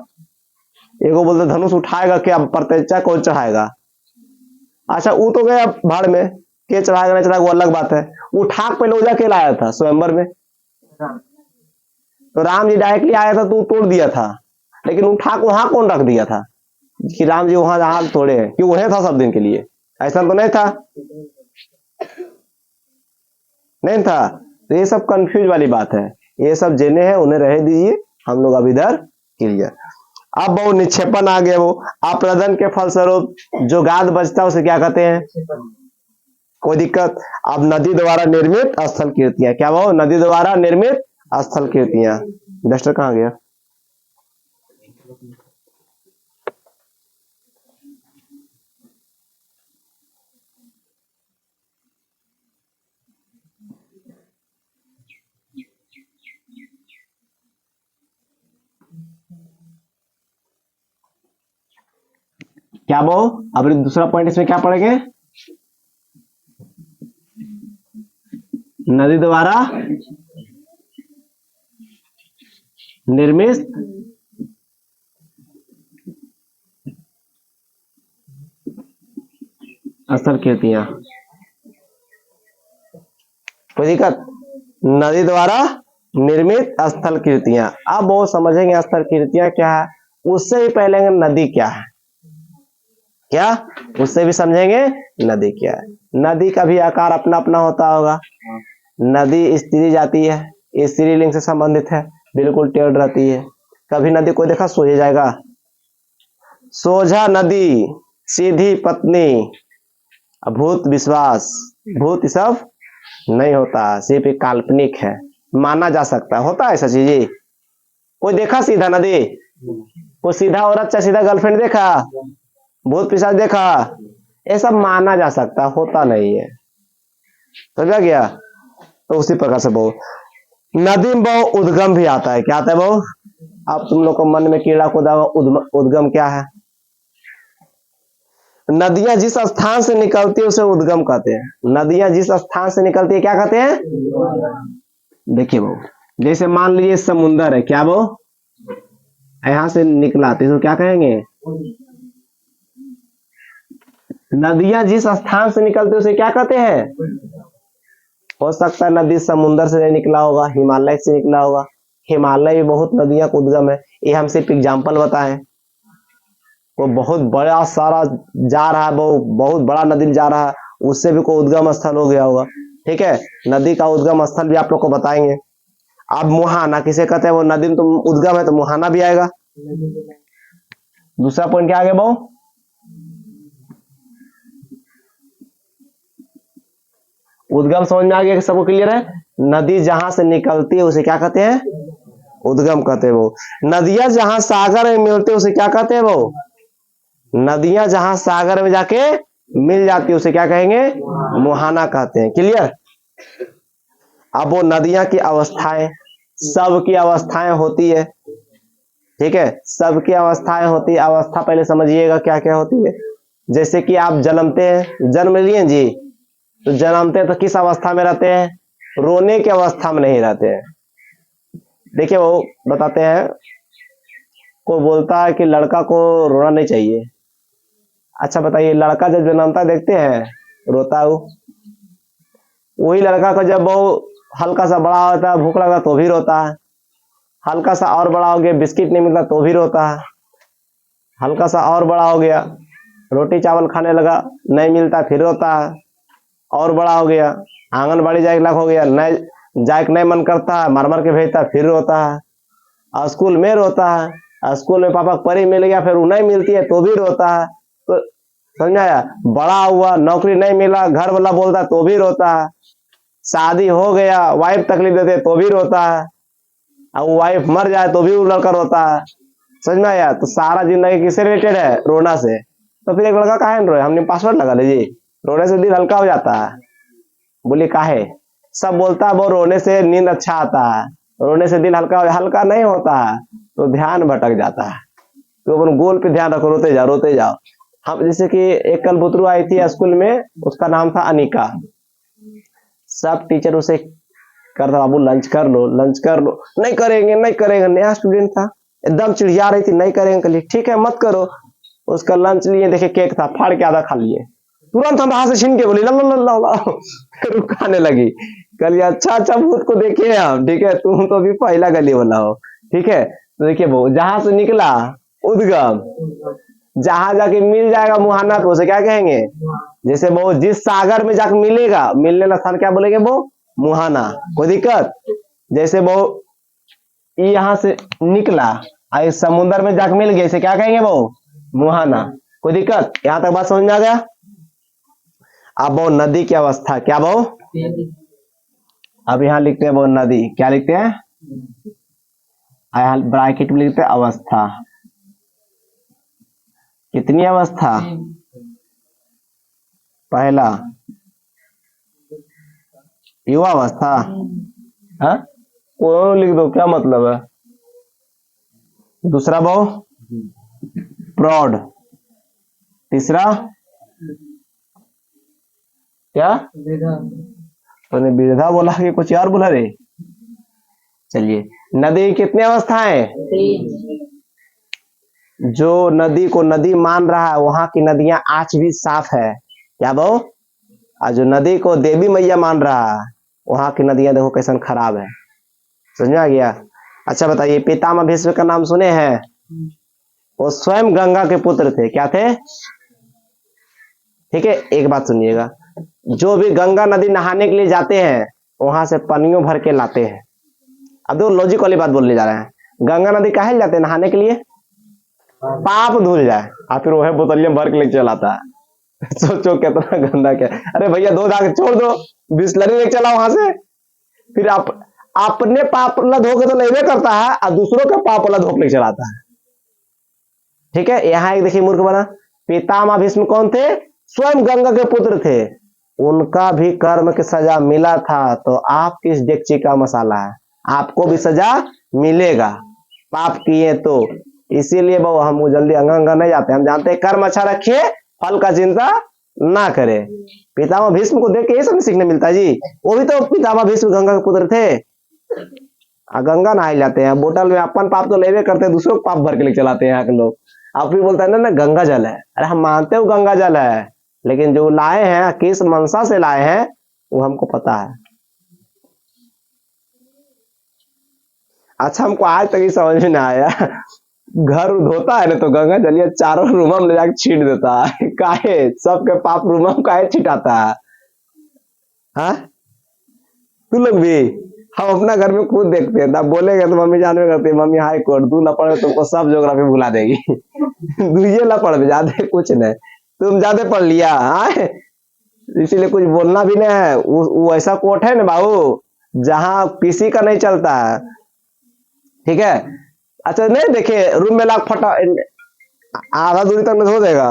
एगो बोलता धनुष उठाएगा क्या प्रत्यक्षा कौन चढ़ाएगा। अच्छा वो तो गया भाड़ में, के चढ़ाएगा नहीं चढ़ाएगा वो अलग बात है। उठा पहले उजा के लाया था स्वयंवर में, तो राम जी डायरेक्टली आया था तो तोड़ दिया था, लेकिन उठा को वहां कौन रख दिया था कि राम जी वहां जहां तोड़े हैं, क्यों वहीं था सब दिन के लिए? ऐसा तो नहीं था, नहीं था। तो ये सब कंफ्यूज वाली बात है, ये सब जेने हैं उन्हें रह दीजिए, हम लोग अब इधर क्लियर। अब वो निक्षेपण आ गया, वो अप्रदन के फलस्वरूप जो गाद बचता है उसे क्या कहते हैं? कोई दिक्कत? अब नदी द्वारा निर्मित स्थल कीर्तियां, क्या वो नदी द्वारा निर्मित स्थल कीर्तियां। डस्टर कहाँ गया? क्या वो अब दूसरा पॉइंट इसमें क्या पढ़ेंगे? नदी द्वारा निर्मित स्थल कीर्तियां। कोई दिक्कत? नदी द्वारा निर्मित स्थल कीर्तियां। अब वो समझेंगे स्थल कीर्तियां क्या है, उससे भी पहले नदी क्या है, क्या उससे भी समझेंगे नदी क्या है। नदी का भी आकार अपना अपना होता होगा। नदी स्त्री जाती है, स्त्रीलिंग से संबंधित है, बिल्कुल टेढ़ रहती है। कभी नदी को देखा सोझे जाएगा? सोझा नदी, सीधी पत्नी, अभूत विश्वास, भूत सब नहीं होता, सिर्फ एक काल्पनिक है, माना जा सकता है। होता है ऐसा चीज? कोई देखा सीधा नदी? कोई सीधा औरत चाहे सीधा गर्लफ्रेंड देखा? भूत पिशाच देखा? ये सब माना जा सकता, होता नहीं है। समझा गया? तो उसी प्रकार से बहु नदी में बहु उद्गम भी आता है। क्या आता है बहु? अब तुम लोग को मन में कीड़ा कूदा उद्गम क्या है? नदियां जिस स्थान से निकलती है उसे उद्गम कहते हैं। नदियां जिस स्थान से निकलती है क्या कहते हैं? देखिए बहु, जैसे मान लीजिए समुंदर है, क्या बहु? यहां से निकला तो इसको क्या कहेंगे? नदियां जिस स्थान से निकलती है उसे क्या कहते हैं? हो सकता है नदी समुंदर से नहीं निकला होगा, हिमालय से निकला होगा। हिमालय भी बहुत नदियां का उद्गम है। ये हम सिर्फ एग्जाम्पल बताएं। वो बहुत बड़ा सारा जा रहा है, बहुत बड़ा नदी जा रहा है, उससे भी कोई उद्गम स्थल हो गया होगा। ठीक है, नदी का उद्गम स्थल भी आप लोग को बताएंगे। अब मुहाना किसे कहते हैं? वो नदी में तो उद्गम है तो मुहाना भी आएगा। दूसरा पॉइंट क्या आ गया बहु? उद्गम समझ में आ गया? सबको क्लियर है? नदी जहां से निकलती है उसे क्या कहते हैं? उद्गम कहते हैं। वो नदियां जहां सागर में मिलते हैं उसे क्या कहते हैं? वो नदियां जहां सागर में जाके मिल जाती है उसे क्या कहेंगे? मुहाना कहते हैं। क्लियर? अब वो नदियां की अवस्थाएं, सबकी अवस्थाएं होती है। ठीक है, सबकी अवस्थाएं होती है। अवस्था पहले समझिएगा क्या क्या होती है। जैसे कि आप जन्मते हैं, जन्म लिए जी, तो जन्मते हैं तो किस अवस्था में रहते हैं? रोने की अवस्था में नहीं रहते हैं। देखिए वो बताते हैं, कोई बोलता है कि लड़का को रोना नहीं चाहिए। अच्छा बताइए, लड़का जब जन्मता देखते हैं रोता है वही लड़का को जब वो हल्का सा बड़ा होता है, भूख लगा तो भी रोता है। हल्का सा और बड़ा हो गया, बिस्किट नहीं मिलता तो भी रोता है। हल्का सा और बड़ा हो गया, रोटी चावल खाने लगा, नहीं मिलता फिर रोता है। और बड़ा हो गया, आंगनबाड़ी जाए लाख हो गया, नहीं जाए नहीं मन करता है, मार मार के भेजता फिर रोता है। और स्कूल में रोता है, स्कूल में पापा परी मिल गया फिर नहीं मिलती है तो भी रोता है। तो समझाया? बड़ा हुआ, नौकरी नहीं मिला, घर वाला बोलता तो भी रोता है। शादी हो गया, वाइफ तकलीफ देते तो भी रोता है। अब वाइफ मर जाए तो भी वो लड़का रोता है। समझ में आया? तो सारा जिंदगी किससे रिलेटेड है? रोना से। तो फिर एक लड़का काहे रोए? हमने पासवर्ड लगा लीजिए, रोने से दिल हल्का हो जाता है। बोले काहे? सब बोलता है वो रोने से नींद अच्छा आता है, रोने से दिल हल्का नहीं होता है, तो ध्यान भटक जाता है। तो अपन गोल पे ध्यान रखो, रोते जाओ रोते जाओ। हम जैसे कि एक कल बुतरू आई थी स्कूल में, उसका नाम था अनिका। सब टीचर उसे करता, बाबू लंच कर लो लंच कर लो, नहीं करेंगे नहीं करेंगे। नया स्टूडेंट था, एकदम चिड़िया रही थी, नहीं करेंगे। कलिए ठीक है मत करो। उसका लंच लिए, देखे केक था, फाड़ के आधा खा लिए। तुरंत हम हाथ से छीन के बोली ला फिर खाने लगी। कलिए अच्छा भूत को देखे हम, ठीक है, तुम तो अभी पहला गली वाला हो। ठीक है, तो देखिए वो जहां से निकला उद्गम, जहां जाके मिल जाएगा मुहाना तो उसे क्या कहेंगे? जैसे वो जिस सागर में जाके मिलेगा, मिलने वाला स्थान क्या बोलेंगे? वो मुहाना। कोई दिक्कत? जैसे वो यहाँ से निकला और समुद्र में जाके मिल गया, इसे क्या कहेंगे? वो मुहाना। कोई दिक्कत? यहां तक बात समझ में आ गया? अब वो नदी की अवस्था क्या? वो अब यहाँ लिखते हैं वो नदी, क्या लिखते हैं? यहाँ ब्रैकेट में लिखते हैं अवस्था। कितनी अवस्था? पहला युवा अवस्था, कोई लिख दो, क्या मतलब है? दूसरा वो प्रौढ़। तीसरा क्या? तूने वृद्धा बोला कि कुछ और बोला रे? चलिए, नदी की कितनी अवस्थाएं? जो नदी को नदी मान रहा है वहां की नदियां आज भी साफ है, क्या वो? और जो नदी को देवी मैया मान रहा है वहां की नदियां देखो कैसन खराब है। समझ में आ गया? अच्छा बताइए, पितामह भीष्म का नाम सुने हैं? वो स्वयं गंगा के पुत्र थे। क्या थे? ठीक है, एक बात सुनिएगा, जो भी गंगा नदी नहाने के लिए जाते हैं वहां से पनियों भर के लाते हैं। अब दो लॉजिक वाली बात बोलने जा रहे हैं। गंगा नदी काहे जाते हैं नहाने के लिए? पाप धुल जाए, और फिर वह बोतलियां भर के ले चलाता है। सोचो कितना गंदा क्या। अरे भैया धो धा के छोड़ दो, बिस्लरी लेके चला वहां से। फिर आप अपने पाप वाला धो के तो नहीं करता है और दूसरों का पाप वाला धो के लेके चलाता है। ठीक है, यहाँ एक देखिए मूर्ख बना। पितामह भीष्म कौन थे? स्वयं गंगा के पुत्र थे। उनका भी कर्म की सजा मिला था, तो आप किस डेगची का मसाला है? आपको भी सजा मिलेगा पाप किए तो। इसीलिए बहु हम जल्दी अंगा अंगा नहीं जाते, हम जानते हैं कर्म अच्छा रखिए, फल का चिंता ना करे। पितामह भीष्म को देख के ये सब सीखने मिलता है जी। वो भी तो पितामह भीष्म गंगा के पुत्र थे। गंगा नहाए जाते हैं, बोतल में अपन पाप तो लेवे करते हैं, दूसरों को पाप भर के लेके चलाते हैं यहाँ के लोग। आप भी बोलते हैं ना गंगा जल है। अरे हम मानते हो गंगा जल है, लेकिन जो लाए हैं किस मनसा से लाए हैं वो हमको पता है। अच्छा, हमको आज तक ही समझ में ना आया, घर धोता है ना तो गंगा जलिया चारों रूम में जाके छीट देता है, काहे सबके पाप रूम में काहे छिटाता है? हाँ, तू लोग भी, हम अपना घर में खुद देखते हैं, तब बोलेंगे तो मम्मी जानवे करती है, मम्मी हाई कोर्ट तू लपड़ तुमको सब ज्योग्राफी भुला देगी। तू ये लपड़ में ज्यादा कुछ नहीं, तुम ज्यादा पढ़ लिया हाँ, इसीलिए कुछ बोलना भी नहीं है। वो ऐसा कोर्ट है ना बाबू जहां किसी का नहीं चलता है। ठीक है, अच्छा नहीं देखे रूम में लाख फटा आधा दूरी तक धो देगा,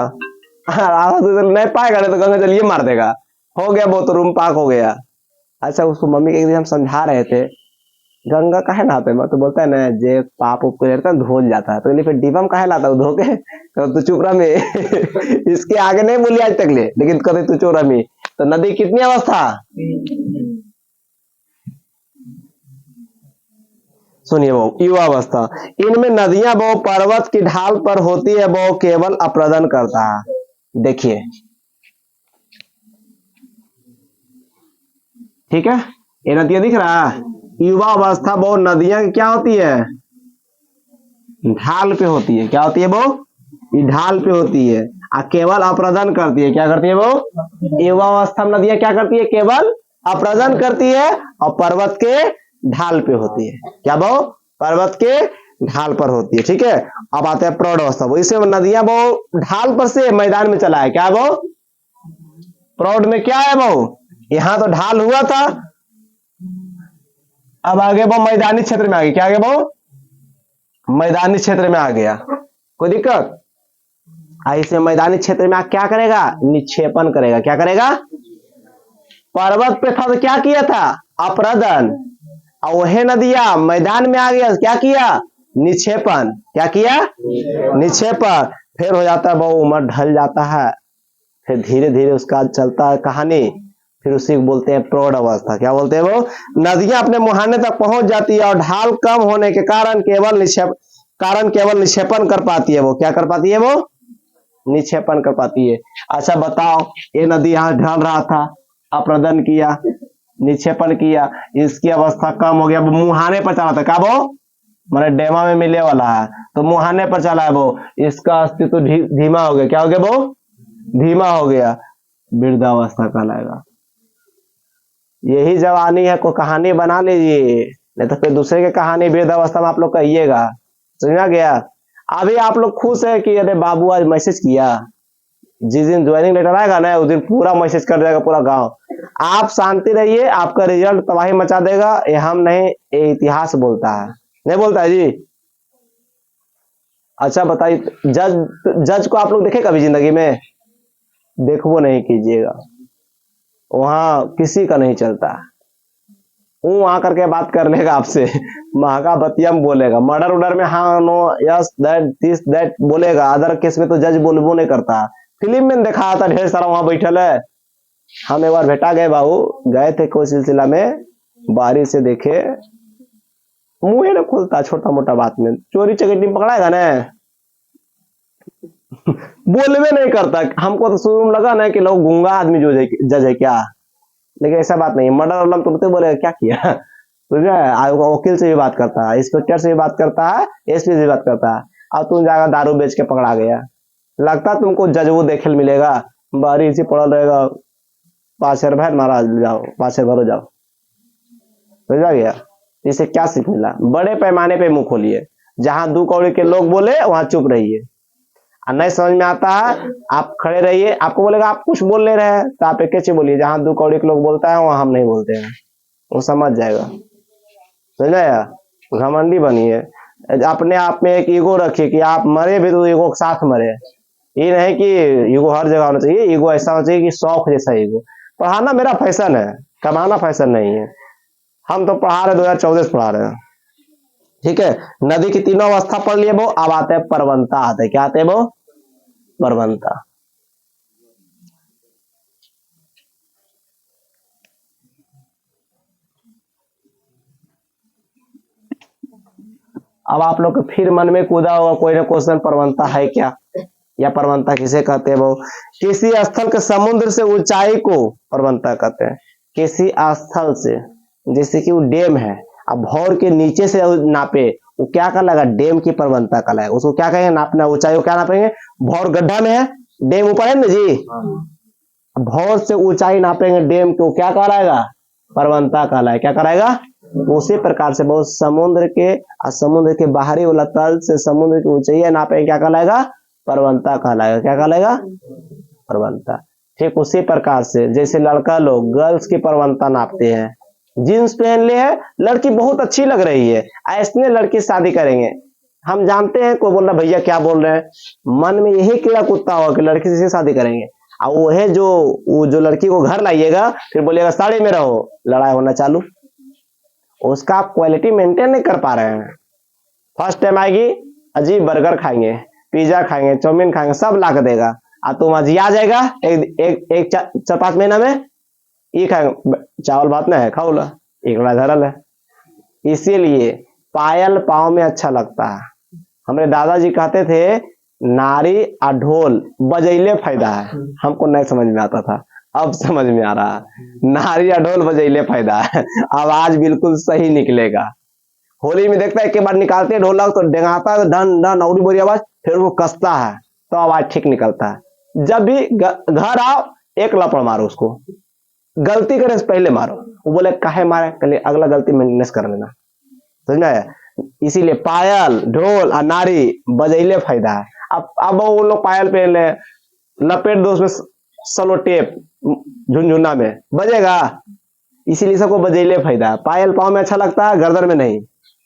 आधा दूरी तक नहीं पाएगा नहीं तो गंगा जल ये मार देगा, हो गया वो तो रूम पाक हो गया। अच्छा, उसको मम्मी के एक दिन हम समझा रहे थे गंगा काहे नहाते हैं, तो बोलता है ना जे पाप उप करता है धो जाता है, तो फिर डिबम काहे लाता है धो के, तो चुप रहा में। इसके आगे नहीं बोली आज तक ले, लेकिन कभी तू चोरा में। तो नदी कितनी अवस्था सुनिए वो युवा अवस्था। इनमें नदियां वो पर्वत की ढाल पर होती है, वो केवल अप्रदन करता है। देखिए ठीक है, ये नदियां दिख रहा है, युवा अवस्था वो नदियां की क्या होती है? ढाल पे होती है। क्या होती है वो? ढाल पे होती है, केवल अप्रदन करती है। क्या करती है वो? युवा अवस्था में नदियां क्या करती है? केवल अप्रदन करती है, और पर्वत के ढाल पे होती है। क्या वो? पर्वत के ढाल पर होती है। ठीक है, अब आते हैं प्रौढ़ अवस्था। वो इसमें नदियां वो ढाल पर से मैदान में चला है। क्या वो? प्रौढ़ में क्या है वो? यहां तो ढाल हुआ था, अब आगे वो मैदानी क्षेत्र में आ गया। क्या आगे वो? मैदानी क्षेत्र में आ गया। कोई दिक्कत? ऐसे मैदानी क्षेत्र में क्या करेगा? निक्षेपण करेगा। क्या करेगा? पर्वत पे था तो क्या किया था? अप्रदन। और वह नदियां मैदान में आ गया, क्या किया? निक्षेपण। क्या किया? निक्षेपण। फिर हो जाता है वो उम्र ढल जाता है, फिर धीरे धीरे उसका चलता है कहानी, फिर उसी को बोलते हैं प्रौढ़ अवस्था। क्या बोलते हैं वो? नदियां अपने मुहाने तक पहुंच जाती है और ढाल कम होने के कारण केवल निक्षेपण कर पाती है। वो क्या कर पाती है? वो निक्षेपण कर पाती है। अच्छा बताओ, ये नदी यहाँ ढल रहा था, अप्रदन किया, निक्षेपण किया, इसकी अवस्था कम हो गया, वो मुहाने पर चला था। क्या वो? माने डेमा में मिले वाला है तो मुहाने पर चला है वो, इसका अस्तित्व धीमा हो गया। क्या हो गया वो? धीमा हो गया, वृद्धावस्था कहलाएगा। यही जवानी है, कोई कहानी बना लीजिए, नहीं तो फिर दूसरे की कहानी वृद्धावस्था में आप लोग कहिएगा। समझा गया? अभी आप लोग खुश है कि अरे बाबू आज मैसेज किया, जिस दिन ज्वाइनिंग लेटर आएगा ना उस दिन पूरा मैसेज कर देगा पूरा गांव। आप शांति रहिए, आपका रिजल्ट तबाही मचा देगा। ये हम नहीं, ये इतिहास बोलता है, नहीं बोलता है जी। अच्छा बताइए, जज को आप लोग देखे कभी जिंदगी में? देखो नहीं कीजिएगा, वहां किसी का नहीं चलता। वो आकर के बात कर लेगा आपसे, महंगा बतियम बोलेगा, मर्डर उडर में हाँ no yes that this that बोलेगा, अदर केस में तो जज बोलबो नहीं करता। फिल्म में देखा था ढेर सारा वहां बैठल है। हम एक बार भेटा गए बाबू, गए थे कोई सिलसिला में, बारिश से देखे मुंह ना खुलता छोटा मोटा बात में, चोरी चकेटी पकड़ाएगा ना, बोलवे नहीं करता। हमको तो शुरू में लगा ना कि लोग गूंगा आदमी जो जज है क्या, लेकिन ऐसा बात नहीं। मर्डर वाला तुरंत बोलेगा क्या किया, तुझे वकील से भी बात करता है, इंस्पेक्टर से भी बात करता है, एसपी से भी बात करता है। अब तुम जाकर दारू बेच के पकड़ा गया, लगता तुमको जज वो देखे मिलेगा, बारी इसी पड़ा रहेगा, 5 भाई मारा जाओ, 5 भरो जाओ, समझा गया? इससे क्या सीख मिला? बड़े पैमाने पे मुंह खोलिए, जहां 2 कौड़ी के लोग बोले वहां चुप रहिए। और नहीं समझ में आता है आप खड़े रहिए, आपको बोलेगा आप कुछ बोल ले रहे हैं तो आप एक चीज बोलिए, जहां 2 कौड़ी के लोग बोलता है वहां हम नहीं बोलते हैं, वो समझ जाएगा। समझ आया? घमंडी बनिए, अपने आप में एक ईगो रखिए कि आप मरे भी तो ईगो के साथ मरे। ये नहीं कि ईगो हर जगह होना चाहिए, ईगो ऐसा होना चाहिए कि शौक जैसा ईगो। पढ़ाना मेरा फैशन है, कमाना फैशन नहीं है। हम तो पढ़ा रहे 2014 से पढ़ा रहे हैं, ठीक है। नदी की तीनों अवस्था पढ़ लिए वो, अब आते हैं परवंता, आते हैं क्या आते हैं वो? परवंता। अब आप लोग के फिर मन में कूदा होगा कोई ना क्वेश्चन, परवंता है क्या या परवंता किसे कहते हैं? वो किसी स्थल के समुद्र से ऊंचाई को परवंता कहते हैं। किसी स्थल से, जैसे कि वो डैम है, अब भौर के नीचे से नापे, वो क्या कहलाएगा? डैम की परवंता कहलाएगा। उसको क्या कहेंगे? नापना ऊंचाई को क्या नापेंगे? भौर गड्ढा में है, डैम ऊपर है ना जी, भौर से ऊंचाई नापेंगे डैम को, क्या कहलाएगा? परवंता कहलाएगा। क्या कहलाएगा? उसी प्रकार से बहुत समुद्र के और समुद्र के बाहरी वाला तल से समुद्र की ऊंचाई नापेंगे, क्या कहलाएगा? परवंता कहलाएगा। क्या कहलाएगा? परवंता। ठीक उसी प्रकार से जैसे लड़का लोग गर्ल्स की परवंता नापते हैं, जींस पहन ले है, लड़की बहुत अच्छी लग रही है, ऐसने लड़की शादी करेंगे। हम जानते हैं, कोई बोल रहा भैया क्या बोल रहे हैं, मन में यही कीड़ा कुत्ता होगा कि लड़की से शादी करेंगे, और वो है जो लड़की को घर लाइएगा फिर बोलिएगा साड़ी में रहो, लड़ाई होना चालू। उसका आप क्वालिटी मेंटेन नहीं कर पा रहे हैं। फर्स्ट टाइम आएगी अजीब बर्गर खाएंगे, पिज्जा खाएंगे, चाउमीन खाएंगे, सब ला के देगा, और तुम अजी आ जाएगा एक 4-5 महीना में ये खाएंगे, चावल भात ना है खाओ ला, एक लड़ा धरल है। इसीलिए पायल पाँव में अच्छा लगता है। हमारे दादाजी कहते थे नारी और ढोल बजैले फायदा है। हमको नहीं समझ में आता था, अब समझ में आ रहा है। नारी और ढोल बजैले फायदा है, आवाज बिल्कुल सही निकलेगा। होली में देखता है एक बार निकालते हैं ढोलक तो डेंगाता है, धन धन औरी बोरी आवाज, फिर वो कसता है तो आवाज ठीक निकलता है। जब भी घर आओ एक लपड़ मारो उसको, गलती करे से पहले मारो। वो बोले काहे मारे, कल अगला गलती मेंटेनेंस कर लेना। समझ में आया? इसीलिए पायल ढोल और नारी बजैले फायदा है। अब वो लोग पायल पहन ले, लपेट दो उसमें सलो टेप झुनझुना में, बजेगा। इसीलिए सबको बजैले फायदा है। पायल पाँव में अच्छा लगता है, गर्दन में नहीं।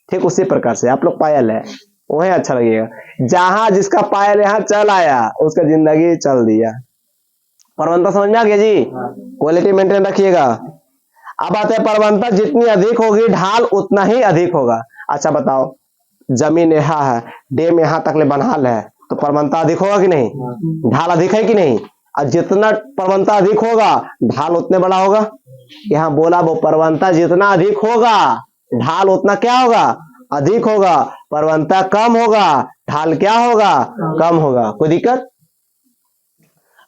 ठीक उसी प्रकार से आप लोग पायल है, वही अच्छा लगेगा। जहां जिसका पायल यहाँ चल आया उसका जिंदगी चल दिया। परवंता समझ में आ गया जी? क्वालिटी मेंटेन रखिएगा। अब आते हैं परवंता जितनी अधिक होगी ढाल उतना ही अधिक होगा। अच्छा बताओ, जमीन यहाँ है, डैम यहाँ तक ले बनहाल है, तो परवंता अधिक होगा कि नहीं? ढाल अधिक है कि नहीं? और जितना परवंता अधिक होगा ढाल उतने बड़ा होगा। यहाँ बोला वो परवंता जितना अधिक होगा ढाल उतना क्या होगा? अधिक होगा। परवंता कम होगा ढाल क्या होगा? कम होगा। कोई दिक्कत?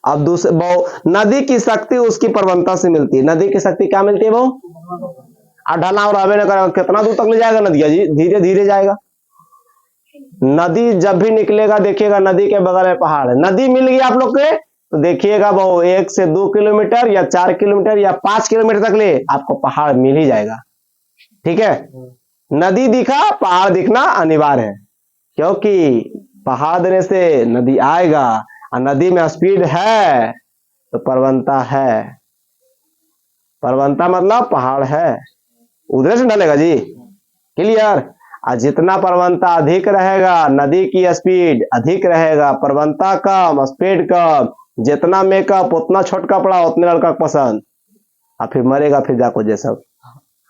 अब दूसरे नदी की शक्ति उसकी परवंता से मिलती है। नदी की शक्ति क्या मिलती है? वो और ढलान और अबे न करेगा, कितना दूर तक ले जाएगा नदिया जी? धीरे धीरे जाएगा। नदी जब भी निकलेगा देखिएगा नदी के बगल में पहाड़ है। नदी मिल गई आप लोग के तो देखिएगा वो 1 से 2 किलोमीटर या 4 किलोमीटर या 5 किलोमीटर तक ले आपको पहाड़ मिल ही जाएगा। ठीक है? नदी दिखा पहाड़ दिखना अनिवार्य है, क्योंकि पहाड़ देने से नदी आएगा, और नदी में स्पीड है तो परवंता है। परवंता मतलब पहाड़ है, उधर से ढलेगा जी। क्लियर? और जितना परवंता अधिक रहेगा नदी की स्पीड अधिक रहेगा, परवंता कम स्पीड कम। जितना मेकअप उतना छोट कपड़ा उतने लड़का पसंद, और फिर मरेगा फिर जाको जैसा।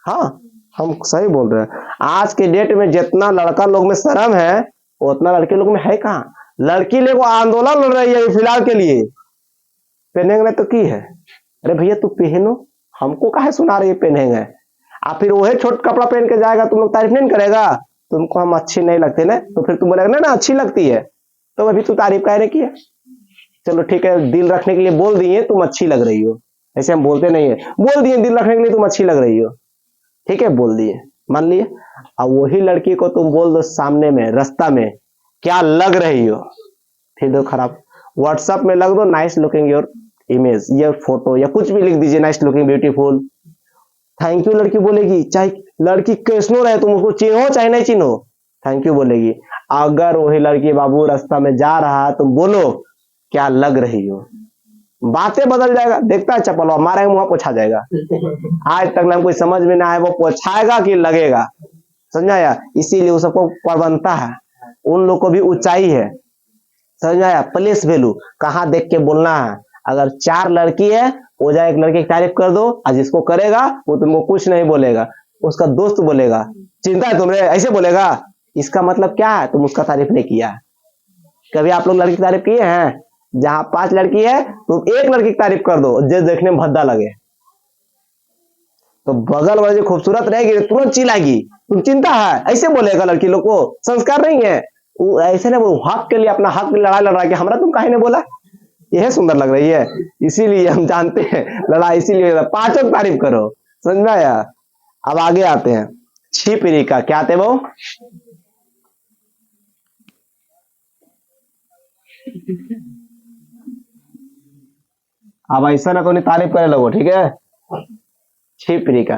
हाँ हम सही बोल रहे हैं। आज के डेट में जितना लड़का लोग में शर्म है उतना लड़के लोग में है कहाँ। लड़की लोग आंदोलन लड़ रही है फिलहाल के लिए, पहनेंगे तो की है, अरे भैया तू पहनो, हमको काहे सुना रही है पहनेंगे। आप फिर वही छोट कपड़ा पहन के जाएगा, तुम लोग तारीफ नहीं करेगा, तुमको हम अच्छी नहीं लगते ना, तो फिर तुम बोलेगा ना अच्छी लगती है, तो अभी तू तारीफ काहे नहीं की है। चलो ठीक है, दिल रखने के लिए बोल दिए तुम अच्छी लग रही हो, ऐसे हम बोलते नहीं है, बोल दिए दिल रखने के लिए तुम अच्छी लग रही हो, ठीक है बोल दिए मान लिए। अब वही लड़की को तुम बोल दो सामने में रास्ता में क्या लग रही हो, फिर दो खराब। व्हाट्सएप में लग दो नाइस लुकिंग योर इमेज या फोटो या कुछ भी लिख दीजिए nice looking beautiful, thank you लड़की बोलेगी, चाहे लड़की कैसनो रहे तुम उसको चिन्हो चाहे नहीं चिन्हो, थैंक यू बोलेगी। अगर वही लड़की बाबू रास्ता में जा रहा है, तुम बोलो क्या लग रही हो, बातें बदल जाएगा। देखता है चप्पल मारेगा, मुंह पोछा जाएगा। आज तक ना कोई समझ में ना आए वो पोछाएगा कि लगेगा, समझाया। इसीलिए वो सबको प्रबंधता है, उन लोग को भी ऊंचाई है, समझाया। प्लेस वैल्यू कहाँ देख के बोलना है। अगर 4 लड़की है, वो जा एक लड़के की तारीफ कर दो, और जिसको करेगा वो तुमको कुछ नहीं बोलेगा, उसका दोस्त बोलेगा चिंता है तुम्हें, ऐसे बोलेगा। इसका मतलब क्या है, तुम उसका तारीफ नहीं किया। कभी आप लोग लड़की की तारीफ किए हैं? जहां 5 लड़की है तुम एक लड़की की तारीफ कर दो जो देखने में भद्दा लगे, तो बगल वाले जो खूबसूरत रहेगी तुरंत चिल्लाएगी, तुम चिंता है, ऐसे बोलेगा। लड़की लोग को संस्कार नहीं है, वो ऐसे ना, वो हक के लिए, अपना हक के लिए लड़ाई लड़ रहा है कि हमरा तुम काहे ने बोला, यह सुंदर लग रही है। इसीलिए हम जानते हैं लड़ाई इसीलिए, 5 तारीफ करो, समझ में आया। अब आगे आते हैं, छिपरी का क्या आते वो, अब ऐसा ना तो नहीं तारीफ करे लगो, ठीक है। छिपरी का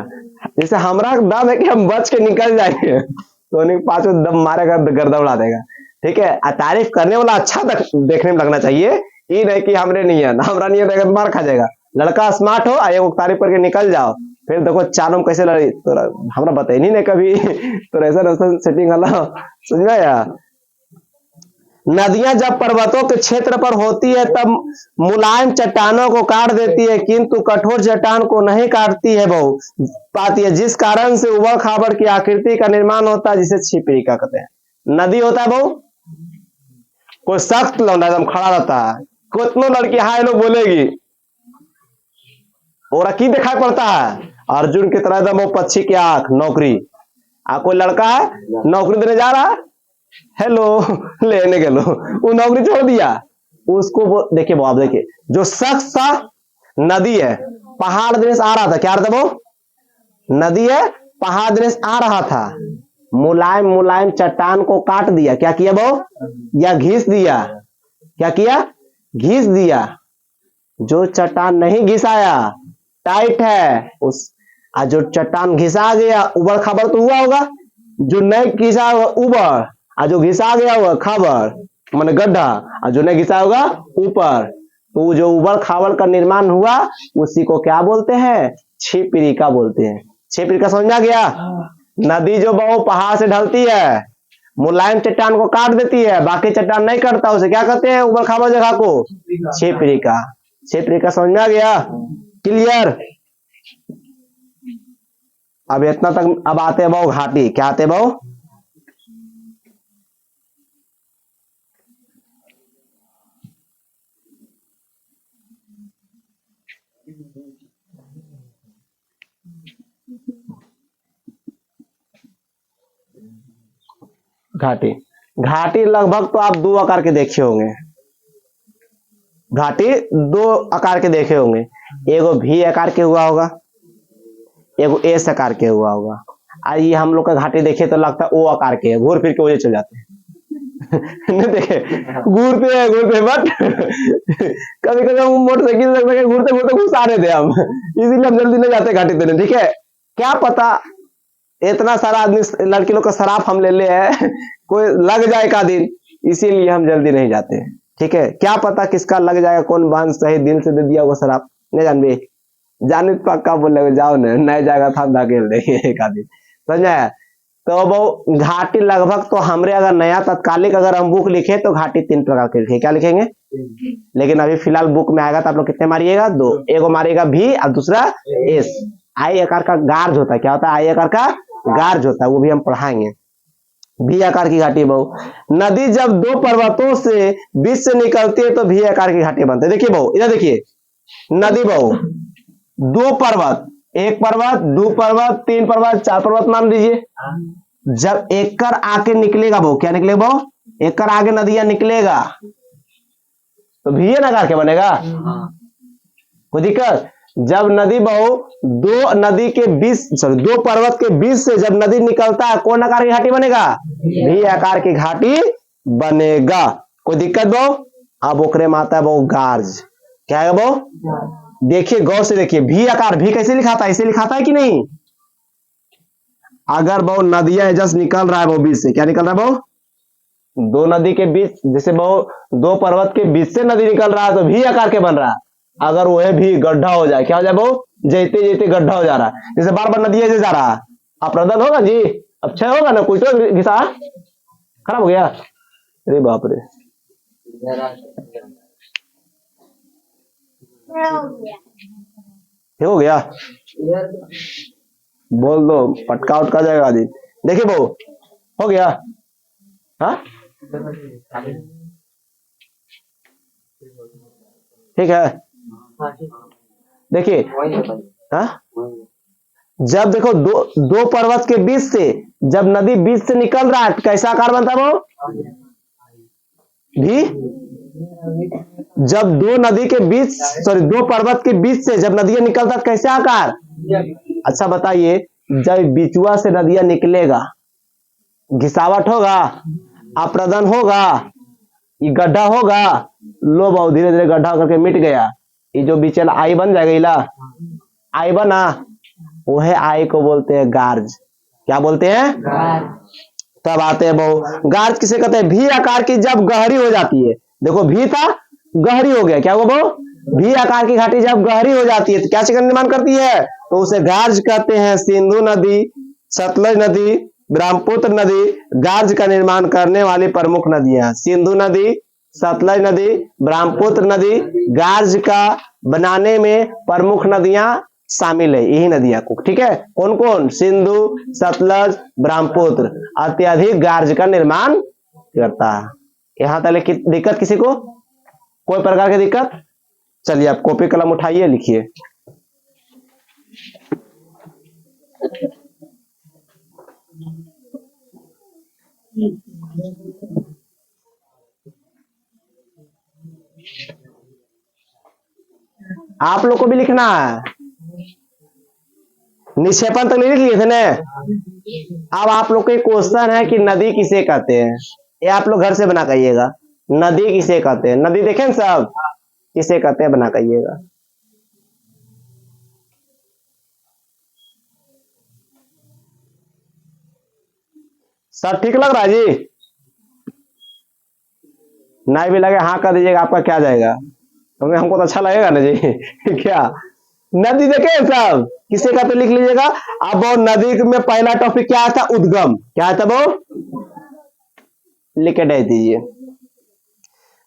जैसे हमरा दम है कि हम बच के निकल जाएंगे, तो नहीं 5 दम मारेगा, गर्दा उड़ा देगा, ठीक है। तारीफ करने वाला अच्छा देखने में लगना चाहिए, ये नहीं कि हमरे नहीं है, हमरा नहीं है तो मार खा जाएगा। लड़का स्मार्ट हो, आए तारीफ करके निकल जाओ, फिर देखो चारों में कैसे लड़ी, तो हमरा बताई नहीं कभी। तो ऐसा सेटिंग वाला, समझ में आया। नदियां जब पर्वतों के क्षेत्र पर होती है तब मुलायम चट्टानों को काट देती है, किंतु कठोर चट्टान को नहीं काटती है बहु पाती है, जिस कारण से उबड़ खाबड़ की आकृति का निर्माण होता है, जिसे छिपरी का कहते हैं। नदी होता है बहु, कोई सख्त लौंडा एकदम खड़ा रहता है, कितनों लड़की हाय लोग बोलेगी, और की दिखाई पड़ता है अर्जुन की तरह एकदम वो पक्षी की आंख, नौकरी। कोई लड़का है नौकरी देने जा रहा है, हेलो लेने के लो, वो नौकरी छोड़ दिया उसको। वो देखिए, वो आप देखिए, जो शख्स था, नदी है, पहाड़ देश आ रहा था, क्या था वो, नदी है, पहाड़ देश आ रहा था, मुलायम मुलायम चट्टान को काट दिया, क्या किया वो, या घिस दिया, क्या किया, घिस दिया। जो चट्टान नहीं घिसाया, टाइट है उस, जो चट्टान घिसा गया, उबड़ खाबड़ तो हुआ होगा, जो नहीं घिसा होगा उबड़, जो घिसा गया होगा खाबड़ माने गड्ढा, और जो नहीं घिसा होगा ऊपर, तो जो उबड़ खाबड़ का निर्माण हुआ उसी को क्या बोलते हैं, छिपरी का बोलते हैं। छिपरी का समझ में आ गया। नदी जो बहु पहाड़ से ढलती है, मुलायम चट्टान को काट देती है, बाकी चट्टान नहीं करता, उसे क्या कहते हैं, उबड़ खाबड़ जगह को छिपरी का। छिपरी का समझ में आ गया, क्लियर। अब इतना तक, अब आते हैं बहु घाटी, क्या आते बहु, घाटी। घाटी लगभग तो आप 2 आकार के देखे होंगे, घाटी 2 आकार के देखे होंगे, एगो भी आकार के हुआ होगा, एगो एस आकार के हुआ होगा। ये हम लोग का घाटी देखे तो लगता है ओ आकार के है, घूर फिर के वजह चल जाते हैं। नहीं देखे, घूरते बट कभी कभी हम मोटरसाइकिल घूरते घूरते घुसा रहे थे हम, इसीलिए हम जल्दी नहीं जाते घाटी देने, ठीक है। क्या पता इतना सारा आदमी लड़की लोग का शराब हम ले ले है, कोई लग जाए का दिन, इसीलिए हम जल्दी नहीं जाते, ठीक है। क्या पता किसका लग जाएगा, कौन बांध सही दिल से दे दिया होगा शराब, नहीं जान भी, जाने पक्का बोले जाओ न, नहीं जाएगा था धकेल देंगे एक आदमी, समझा। तो वो घाटी लगभग तो हमरे, अगर नया तत्कालिक अगर हम बुक लिखे तो घाटी 3 प्रकार के लिखे, क्या लिखेंगे, लेकिन अभी फिलहाल बुक में आएगा तो आप लोग कितने मारिएगा, 2, एगो मारिएगा भी और दूसरा एस। आई आकार का गार्ज होता है, क्या होता है, आई आकार का गार्ज होता है, वो भी हम पढ़ाएंगे। भी आकार की घाटी बहु, नदी जब 2 पर्वतों से बीच से निकलती है तो भी आकार की घाटी बनती है। देखिए बहु, इधर देखिए, नदी बहु 2 पर्वत, 1 पर्वत, 2 पर्वत, 3 पर्वत, 4 पर्वत मान लीजिए, जब एककर आके निकलेगा बहु, क्या निकलेगा बहु, एककर आगे नदियां निकलेगा तो भी आकार के बनेगा, कोई दिक्कत। जब नदी बहु 2 नदी के बीच, सॉरी 2 पर्वत के बीच से जब नदी निकलता है, कौन आकार की घाटी बनेगा, भी आकार की घाटी बनेगा, कोई दिक्कत बहु। अब ओकरे में आता है बहु गार्ज, क्या है बहु, देखिए गौर से देखिए, भी आकार, भी कैसे लिखाता है, ऐसे लिखाता है कि नहीं, अगर वो नदियां जस्ट निकल रहा है वो बीच से, क्या निकल रहा है वो, दो नदी के बीच, जैसे वो दो पर्वत के बीच से नदी निकल रहा है तो भी आकार के बन रहा है। अगर वह भी गड्ढा हो जाए, क्या हो जाए वो, जैते जैते गड्ढा हो जा रहा है, जैसे बार बार नदी ऐसे जा रहा है, अप्रदन होगा जी, अच्छा होगा ना, कुछ तो घिसा खराब हो गया, अरे बाप रे, हो गया, बोल दो पटका उटका जाएगा आदि। देखिए वो हो गया, हाँ ठीक है। देखिए हाँ, जब देखो दो पर्वत के बीच से जब नदी बीच से निकल रहा है कैसा आकार बनता है वो भी, जब दो नदी के बीच, सॉरी दो पर्वत के बीच से जब नदियां निकलता है कैसे आकार। अच्छा बताइए, जब बिचुआ से नदियां निकलेगा घिसावट होगा, अप्रदन होगा, ये गड्ढा होगा, लो बहु धीरे धीरे गड्ढा करके मिट गया, ये जो बीच आई बन जाएगा, इला आई बना, वो है आई को बोलते हैं गार्ज। क्या बोलते हैं, तब आते हैं बहु गार्ज किसे कहते हैं, भी आकार की जब गहरी हो जाती है, देखो भी था गहरी हो गया, क्या हुआ बहु, भी आकार की घाटी जब गहरी हो जाती है तो क्या चीज का निर्माण करती है, तो उसे गार्ज कहते हैं। सिंधु नदी, सतलज नदी, ब्रह्मपुत्र नदी गार्ज का निर्माण करने वाली प्रमुख नदियां, सिंधु नदी, सतलज नदी, ब्रह्मपुत्र नदी गार्ज का बनाने में प्रमुख नदियां शामिल है, यही नदियां को, ठीक है, कौन कौन, सिंधु, सतलज, ब्रह्मपुत्र अत्यधिक गार्ज का निर्माण करता है। यहां तक दिक्कत किसी को, कोई प्रकार की दिक्कत, चलिए आप कॉपी कलम उठाइए लिखिए। आप लोग को भी लिखना है, निक्षेपण तक लिख लिए थे ना। अब आप लोग के क्वेश्चन है कि नदी किसे कहते हैं, ये आप लोग घर से बना कहिएगा, नदी किसे कहते हैं, नदी देखें सब किसे कहते हैं बना कहिएगा। सब ठीक लग रहा है जी, नहीं भी लगे हाँ कर दीजिएगा, आपका क्या जाएगा, तो हमको तो अच्छा लगेगा ना जी क्या, नदी देखे सब किसे कहते लिख लीजिएगा। अब वो नदी में पहला टॉपिक क्या था, उद्गम, क्या था वो, लिख के दे दीजिए।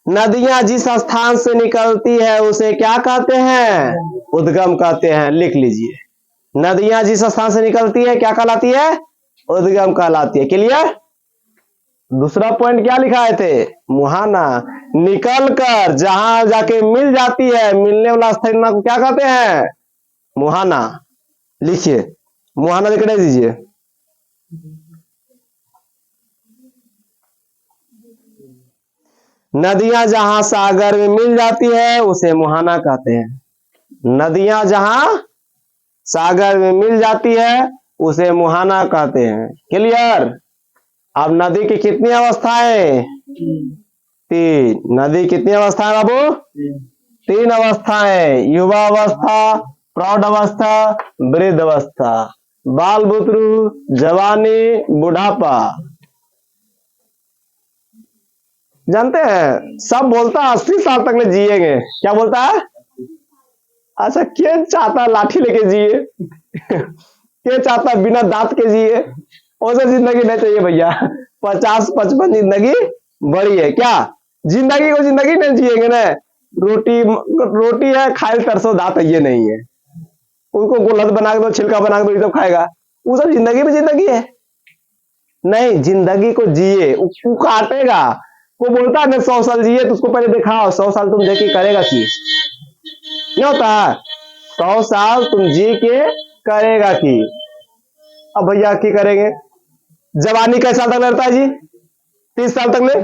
नदियां जिस स्थान से निकलती है उसे क्या कहते हैं, उद्गम कहते हैं, लिख लीजिए। नदियां जिस स्थान से निकलती है क्या कहलाती है, उद्गम कहलाती है, क्लियर। दूसरा पॉइंट क्या लिखाए थे, मुहाना, निकल कर जहां जाके मिल जाती है, मिलने वाला स्थान को क्या कहते हैं, मुहाना, लिखिए मुहाना लिख दीजिए। नदियां जहां सागर में मिल जाती है उसे मुहाना कहते हैं, नदियां जहां सागर में मिल जाती है उसे मुहाना कहते हैं, क्लियर। अब नदी की कितनी अवस्थाएं, तीन, नदी कितनी अवस्थाएं बाबू, तीन अवस्थाएं, युवा अवस्था, प्रौढ़ अवस्था, वृद्ध अवस्था, बाल बुतरू, जवानी, बुढ़ापा। जानते हैं सब बोलता है 80 साल तक ले जिएंगे, क्या बोलता है, अच्छा क्या चाहता लाठी लेके जिए क्या चाहता बिना दांत के जिए, वैसे जिंदगी नहीं चाहिए भैया, 50-55 जिंदगी बड़ी है, क्या जिंदगी को जिंदगी नहीं जिएंगे ना, रोटी है खाए तरसों दांत ये नहीं है, उनको गोलत बना के दो, छिलका बना के दो, ये सब खाएगा, वो सब जिंदगी में जिंदगी है नहीं, जिंदगी को जिए, वो काटेगा, वो बोलता है 100 साल जिए तो उसको पहले दिखाओ 100 साल तुम देखी करेगा की, नहीं होता 100 साल तुम जी के करेगा की। अब भैया की करेंगे, जवानी कैसे साल तक लगता है जी, 30 साल तक ले,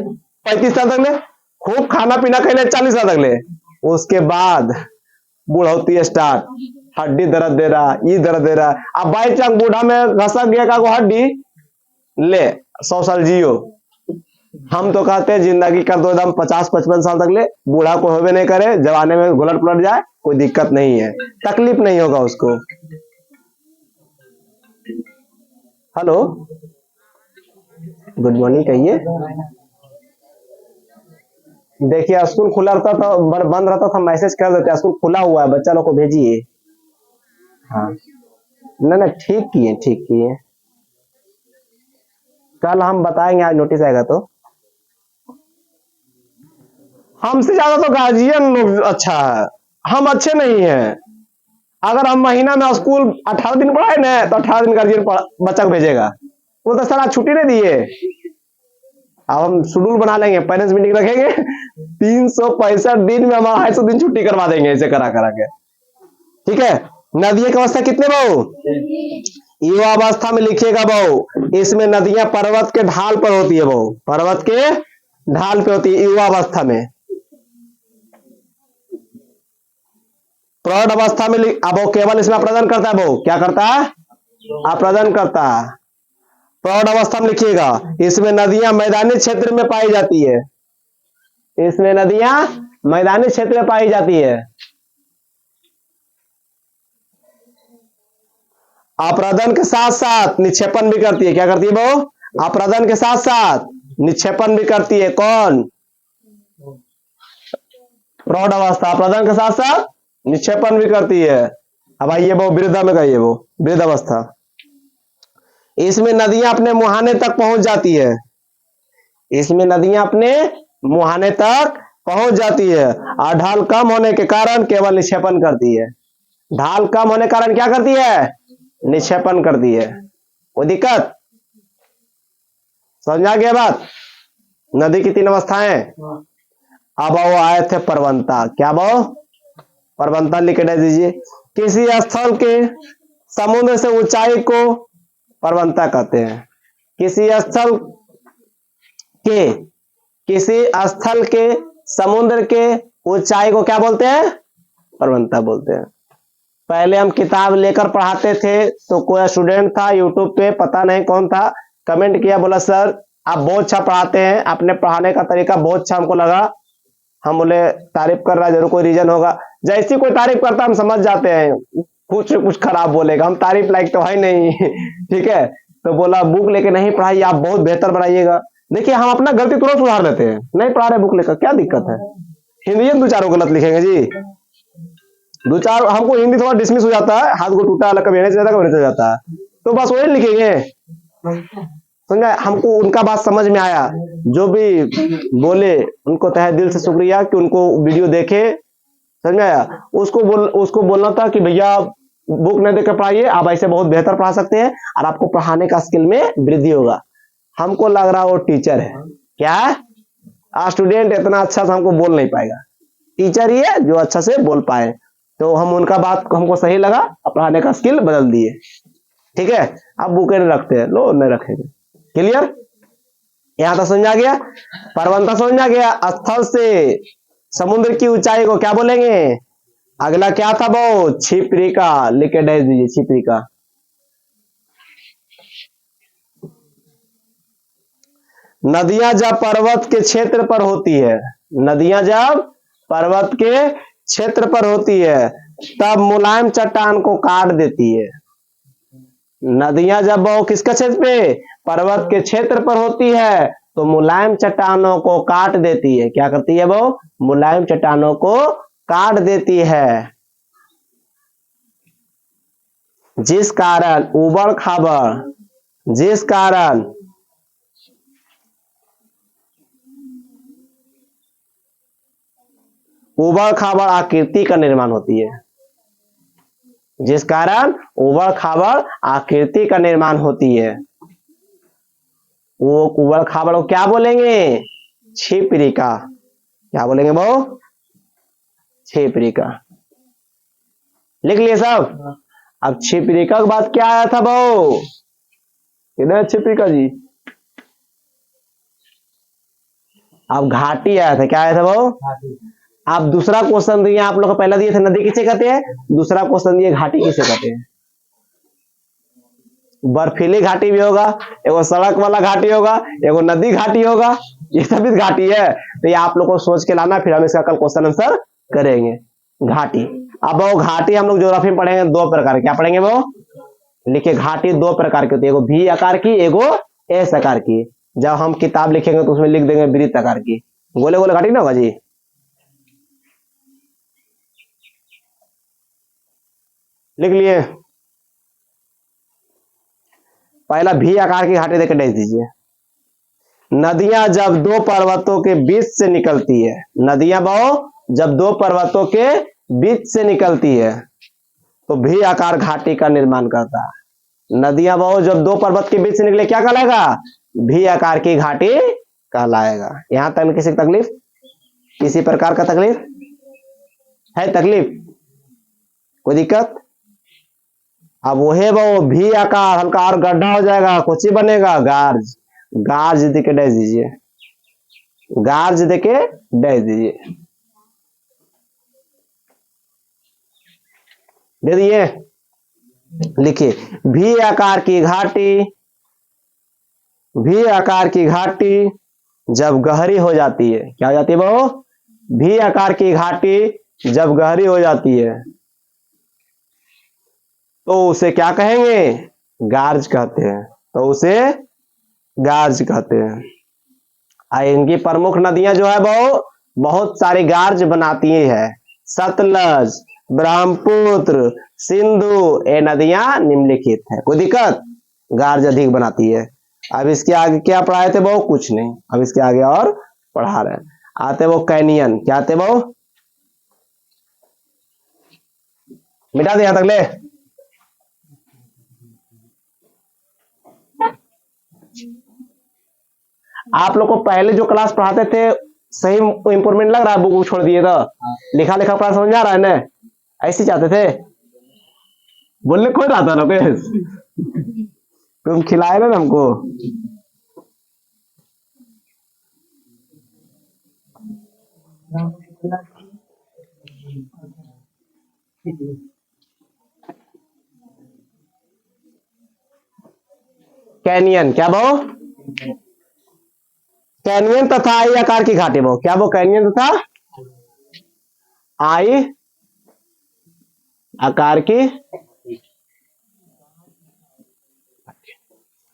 35 साल तक ले, खूब खाना पीना खेले 40 साल तक ले, उसके बाद बुढ़ौती स्टार्ट, हड्डी दर्द दे रहा, ये दर्द दे रहा, अब बाई चांस बूढ़ा में घसक गया का हड्डी ले 100 साल जियो। हम तो कहते हैं जिंदगी कर दो एकदम 50-55 साल तक ले, बूढ़ा को होवे नहीं करे, जवाने में घुलट पलट जाए कोई दिक्कत नहीं है, तकलीफ नहीं होगा उसको। हेलो, गुड मॉर्निंग कहिए। देखिए स्कूल खुला रहता था, बंद रहता था, मैसेज कर देते स्कूल खुला हुआ है, बच्चा लोग को भेजिए। हाँ, ना ना, ठीक किए ठीक किए। कल हम बताएंगे, आज नोटिस आएगा तो। हमसे ज्यादा तो गार्जियन लोग अच्छा है, हम अच्छे नहीं हैं। अगर हम महीना में स्कूल 18 दिन पढ़ाए ना, तो 18 दिन गार्जियन बच्चा को भेजेगा। वो तो सारा छुट्टी नहीं दिए। अब हम शेड्यूल बना लेंगे, पेरेंट्स मीटिंग रखेंगे, 365 दिन में हम 250 दिन छुट्टी करवा देंगे ऐसे करा करा के। ठीक है। नदियों की अवस्था कितने बहु? युवा अवस्था में लिखिएगा बहु। इसमें नदियां पर्वत के ढाल पर होती है बहु, पर्वत के ढाल पे होती है युवा अवस्था में। प्रौढ़ अवस्था में अब वो केवल इसमें अप्रदन करता है बहु, क्या करता है? अप्रदन करता है। प्रौढ़ अवस्था में लिखिएगा, इसमें नदियां मैदानी क्षेत्र में पाई जाती है, इसमें नदियां मैदानी क्षेत्र में पाई जाती है। अप्रदन के साथ साथ निक्षेपण भी करती है, क्या करती है वो? अप्रदन के साथ साथ निक्षेपण भी करती है। कौन? प्रौढ़ अवस्था अप्रदन के साथ साथ निक्षेपण भी करती है। अब आइए वो वृद्धा में कहिए, वो वृद्ध अवस्था। इसमें नदियां अपने मुहाने तक पहुंच जाती है, इसमें नदियां अपने मुहाने तक पहुंच जाती है, और ढाल कम होने के कारण केवल निक्षेपण करती है। ढाल कम होने के कारण क्या करती है? निक्षेपण करती है। कोई दिक्कत? समझ आ गया बात? नदी की 3 अवस्थाएं। अब वो आए थे पर्वंता, क्या वो? पर्वंता लिख के दे दीजिए। किसी स्थल के समुद्र से ऊंचाई को पर्वंता कहते हैं। किसी स्थल के, किसी स्थल के समुद्र के ऊंचाई को क्या बोलते हैं? पर्वंता बोलते हैं। पहले हम किताब लेकर पढ़ाते थे, तो कोई स्टूडेंट था यूट्यूब पे, पता नहीं कौन था, कमेंट किया, बोला सर आप बहुत अच्छा पढ़ाते हैं, अपने पढ़ाने का तरीका बहुत अच्छा हमको लगा। हम बोले तारीफ कर रहा है, जरूर कोई रीजन होगा। जैसी कोई तारीफ करता हम समझ जाते हैं, कुछ खराब बोलेगा, हम तारीफ लायक तो है नहीं। ठीक है। तो बोला बुक लेके नहीं पढ़ाइए, आप बहुत बेहतर बनाइएगा। देखिए हम अपना गलती तुरंत सुधार लेते हैं, नहीं पढ़ा रहे बुक लेकर, क्या दिक्कत है? हिंदी में 2-4 गलत लिखेंगे जी, 2-4, हमको हिंदी थोड़ा डिसमिस हो जाता है, हाथ को टूटा अलग, कभी से जाता, कभी से जाता है, तो बस वही लिखेंगे। समझा? हमको उनका बात समझ में आया, जो भी बोले उनको तहे दिल से शुक्रिया कि उनको वीडियो देखे। समझ में आया? उसको बोलना था कि भैया बुक नहीं देकर पढ़ाइए, आप ऐसे बहुत बेहतर पढ़ा सकते हैं, और आपको पढ़ाने का स्किल में वृद्धि होगा। हमको लग रहा वो टीचर है, क्या है? स्टूडेंट इतना अच्छा से हमको बोल नहीं पाएगा, टीचर ही है जो अच्छा से बोल पाए। तो हम उनका बात हमको सही लगा, पढ़ाने का स्किल बदल दिए। ठीक है। अब बुके नहीं रखते हैं, लो नहीं रखेंगे। क्लियर? यहां तक समझ आ गया? पर्वंता समझ आ गया। स्थल से समुद्र की ऊंचाई को क्या बोलेंगे? अगला क्या था वो? छिपरिका, लिख के दे दीजिए, छिपरिका। नदियां जब पर्वत के क्षेत्र पर होती है, नदियां जब पर्वत के क्षेत्र पर होती है, तब मुलायम चट्टान को काट देती है। नदियां जब वो किसका क्षेत्र पे? पर्वत के क्षेत्र पर होती है, तो मुलायम चट्टानों को काट देती है। क्या करती है वो? मुलायम चट्टानों को काट देती है, जिस कारण उबड़ खाबड़, जिस कारण उबड़ खाबड़ आकृति का निर्माण होती है, जिस कारण उबड़ खाबड़ आकृति का निर्माण होती है। वो उबड़ खाबड़ को क्या बोलेंगे? छिपरिका। क्या बोलेंगे वो? छिपरिका। लिख लिए सब? अब छिपरिका के बाद क्या आया था वो? किधर छिपरिका जी? अब घाटी आया था। क्या आया था वो? आप दूसरा क्वेश्चन दिए, आप लोग को पहला दिए थे नदी किसे कहते हैं, दूसरा क्वेश्चन दिए घाटी किसे कहते हैं। बर्फीली घाटी भी होगा, एगो सड़क वाला घाटी होगा, एगो नदी घाटी होगा, ये सब भी घाटी है। तो ये आप लोग को सोच के लाना, फिर हम इसका कल क्वेश्चन आंसर करेंगे। घाटी। अब वो घाटी हम लोग ज्योग्राफी में पढ़ेंगे 2 प्रकार। क्या पढ़ेंगे वो? लिखिए घाटी दो प्रकार की होती है, एगो भी आकार की, एगो एस आकार की। जब हम किताब लिखेंगे तो उसमें लिख देंगे वृत्त आकार की। गोले गोले घाटी ना होगा जी। लिख लिए। पहला भी आकार की घाटी देकर डेज दीजिए। नदियां जब दो पर्वतों के बीच से निकलती है, नदियां बहो जब दो पर्वतों के बीच से निकलती है तो भी आकार घाटी का निर्माण करता है। नदियां बहो जब दो पर्वत के बीच से निकले क्या कहलाएगा? भी आकार की घाटी कहलाएगा। यहां तक किसी तकलीफ, किसी प्रकार का तकलीफ है? तकलीफ, कोई दिक्कत? अब वही वो भी आकार हल्का और गड्ढा हो जाएगा, कुछ ही बनेगा गार्ज। गार्ज देके डैश दीजिए, गार्ज देके डैश दीजिए, दे दिए। लिखिए भी आकार की घाटी, भी आकार की घाटी जब गहरी हो जाती है, क्या हो जाती है वो? भी आकार की घाटी जब गहरी हो जाती है तो उसे क्या कहेंगे? गार्ज कहते हैं। तो उसे गार्ज कहते हैं। इनकी प्रमुख नदियां जो है वो बहुत सारी गार्ज बनाती है। सतलज, ब्रह्मपुत्र, सिंधु, ये नदियां निम्नलिखित है। कोई दिक्कत? गार्ज अधिक बनाती है। अब इसके आगे क्या पढ़ाए थे वो? कुछ नहीं। अब इसके आगे और पढ़ा रहे हैं। आते वो कैनियन, क्या आते वो? मिटा दे यहां तक ले। आप लोग को पहले जो क्लास पढ़ाते थे सही इंप्रूवमेंट लग रहा है? बुक छोड़ दिए तो लिखा लिखा पढ़ा समझ आ रहा है ना? ऐसे चाहते थे बोलने कोई रहा था ना? तुम खिलाए ना हमको। कैनियन, क्या वो? कैनियन तथा आई आकार की घाटी वो, क्या वो? कैनियन तथा आई आकार की।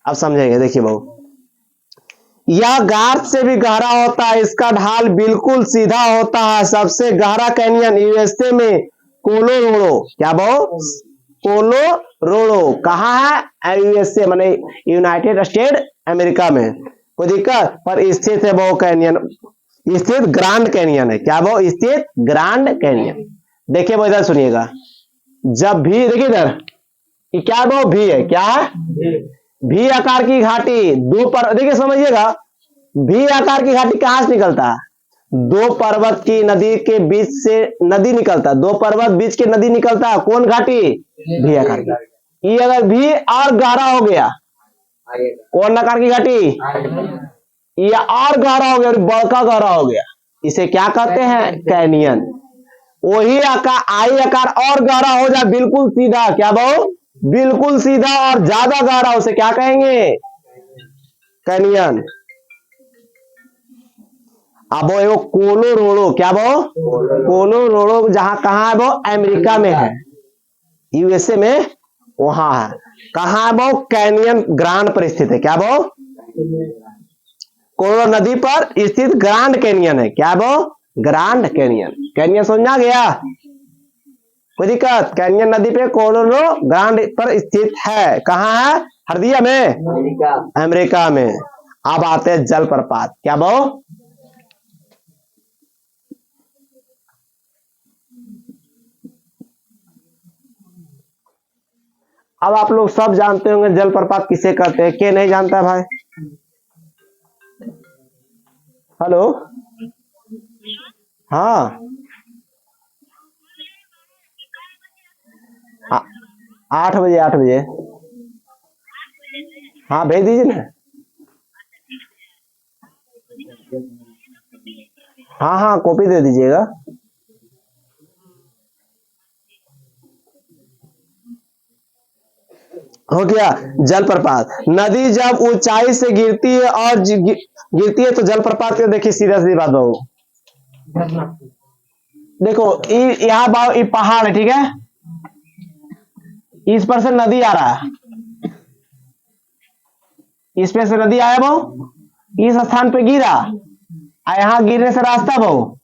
अब समझेंगे, देखिए बहु, यह गार्ज से भी गहरा होता है, इसका ढाल बिल्कुल सीधा होता है। सबसे गहरा कैनियन यूएसए में कोलोराडो, क्या बहु? कोलोराडो कहाँ है? यूएसए माने यूनाइटेड स्टेट अमेरिका में। कोई दिक्कत? पर स्थित है वो कैनियन, स्थित ग्रांड कैनियन है। क्या वो? स्थित ग्रांड कैनियन। देखिए वो इधर सुनिएगा, जब भी देखिए इधर क्या वो भी है, क्या है? भी आकार की घाटी दो पर, देखिए समझिएगा, भी आकार की घाटी कहां से निकलता है? दो पर्वत की नदी के बीच से नदी निकलता है, दो पर्वत बीच के नदी निकलता है। कौन घाटी? भी आकार की। ये अगर भी और गहरा हो गया, कौन आकार की घाटी? ये और गहरा हो गया, बड़का गहरा हो गया, इसे क्या कहते हैं? कैनियन। वही आकार आई आकार और गहरा हो जाए बिल्कुल सीधा, क्या बहु? बिल्कुल सीधा और ज्यादा गहरा, उसे क्या कहेंगे? कैनियन। अब वो कोलोराडो, क्या वो? कोलोराडो जहां कहां है वो? अमेरिका में है, यूएसए में वहां है। कहां है वो? कैनियन ग्रांड पर स्थित है। क्या वो? कोलोराडो नदी पर स्थित ग्रांड कैनियन है। क्या वो? Grand canyon. कैनियन समझ गया? कोई दिक्कत? कैनियन नदी पे कोलोराडो ग्रांड पर स्थित है। कहां है? हरदिया में, अमेरिका में। अब आते हैं जलप्रपात, क्या वो? अब आप लोग सब जानते होंगे जलप्रपात किसे कहते हैं, के नहीं जानता भाई? हेलो, हाँ 8 बजे, 8 बजे। हाँ भेज दीजिए ना। हाँ हाँ कॉपी दे दीजिएगा। हो गया जलप्रपात। नदी जब ऊंचाई से गिरती है और गिरती है तो जलप्रपात के, देखिए सीधा सीधी बात बहू, देखो यहाँ ये पहाड़ है, ठीक है, इस पर से नदी आ रहा है, इस पे से नदी आया बहु, इस स्थान पे गिरा, यहाँ गिरने से रास्ता बहु,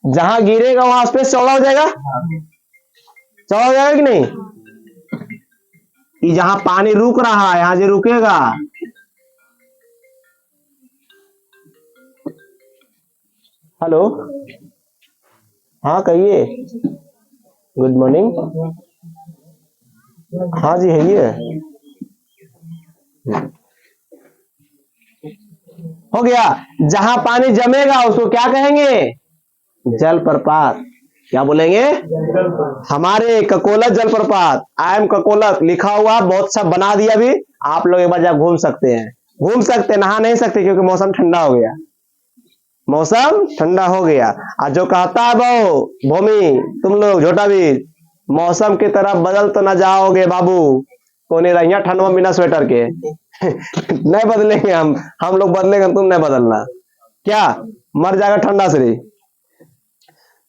जहां गिरेगा वहां स्पेस चौड़ा हो जाएगा, चौड़ा हो जाएगा कि नहीं? कि जहां पानी रुक रहा है यहां जो रुकेगा, हेलो, हाँ कहिए, गुड मॉर्निंग, हाँ जी है ये हो गया। जहां पानी जमेगा उसको क्या कहेंगे? जलप्रपात। क्या बोलेंगे? हमारे ककोलत जलप्रपात, आई एम ककोलत लिखा हुआ बहुत सब बना दिया। भी आप लोग एक बार जा घूम सकते हैं, घूम सकते हैं, नहा नहीं सकते क्योंकि मौसम ठंडा हो गया, मौसम ठंडा हो गया। और जो कहता है बहु भूमि, तुम लोग झोटा भी मौसम की तरफ बदल तो ना जाओगे बाबू, कोने रहिया ठंड में बिना स्वेटर के नहीं बदलेंगे हम लोग बदलेंगे, तुम नहीं बदलना, क्या मर जाएगा ठंडा से।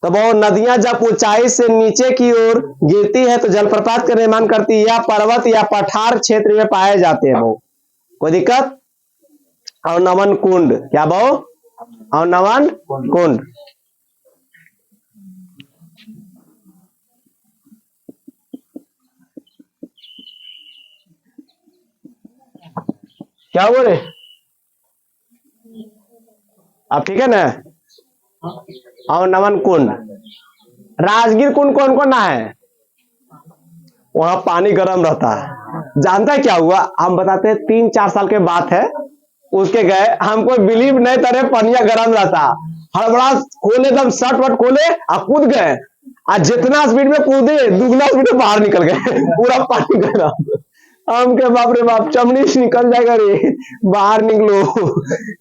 तो वो नदियां जब ऊंचाई से नीचे की ओर गिरती है तो जलप्रपात का निर्माण करती है, या पर्वत या पठार क्षेत्र में पाए जाते हैं। वो कोई दिक्कत? और नवन कुंड, क्या बहु? और नवन कुंड, क्या बोले? अब ठीक है ना? और नवन कुंड, राजगीर कुंड कौन कौन ना है? वहां पानी गर्म रहता है। जानता है क्या हुआ? हम बताते हैं, 3-4 साल के बात है, उसके गए, हमको बिलीव नहीं करे, पनिया गर्म रहता, हड़बड़ा खोले, एकदम शर्ट वट खोले और कूद गए, और जितना स्पीड में कूदे दुगना स्पीड में बाहर निकल गए पूरा पानी गर्म। हम के बाप रे बाप, चमड़ी से निकल जाएगा रे, बाहर निकलो।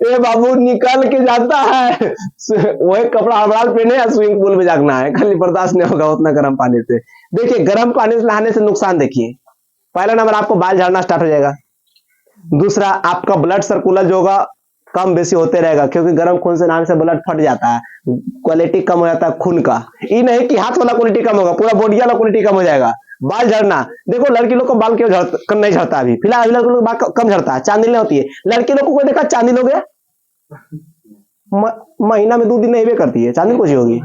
ए बाबू निकल के जाता है, वही कपड़ा हड़बड़ा पहने या स्विमिंग पूल में जागना है, खाली बर्दाश्त नहीं होगा उतना गर्म पानी से। देखिए गर्म पानी से नहाने से नुकसान देखिए, पहला नंबर आपको बाल झड़ना स्टार्ट हो जाएगा, दूसरा आपका ब्लड सर्कुलर जो होगा कम बेसी होते रहेगा, क्योंकि गर्म खून से नहाने से ब्लड फट जाता है, क्वालिटी कम हो जाता है खून का। ये नहीं कि हाथ वाला क्वालिटी कम होगा, पूरा बॉडी वाला क्वालिटी कम हो जाएगा। बाल झड़ना, देखो लड़की लोग को बाल क्यों कम नहीं झड़ता, अभी फिलहाल अभी लोग बाल कम झड़ता है, चांदी नहीं होती है। लड़की लोग को कोई देखा चांदी हो गया? महीना में 2 दिन नहीं भी करती है, चांदी कुछ होगी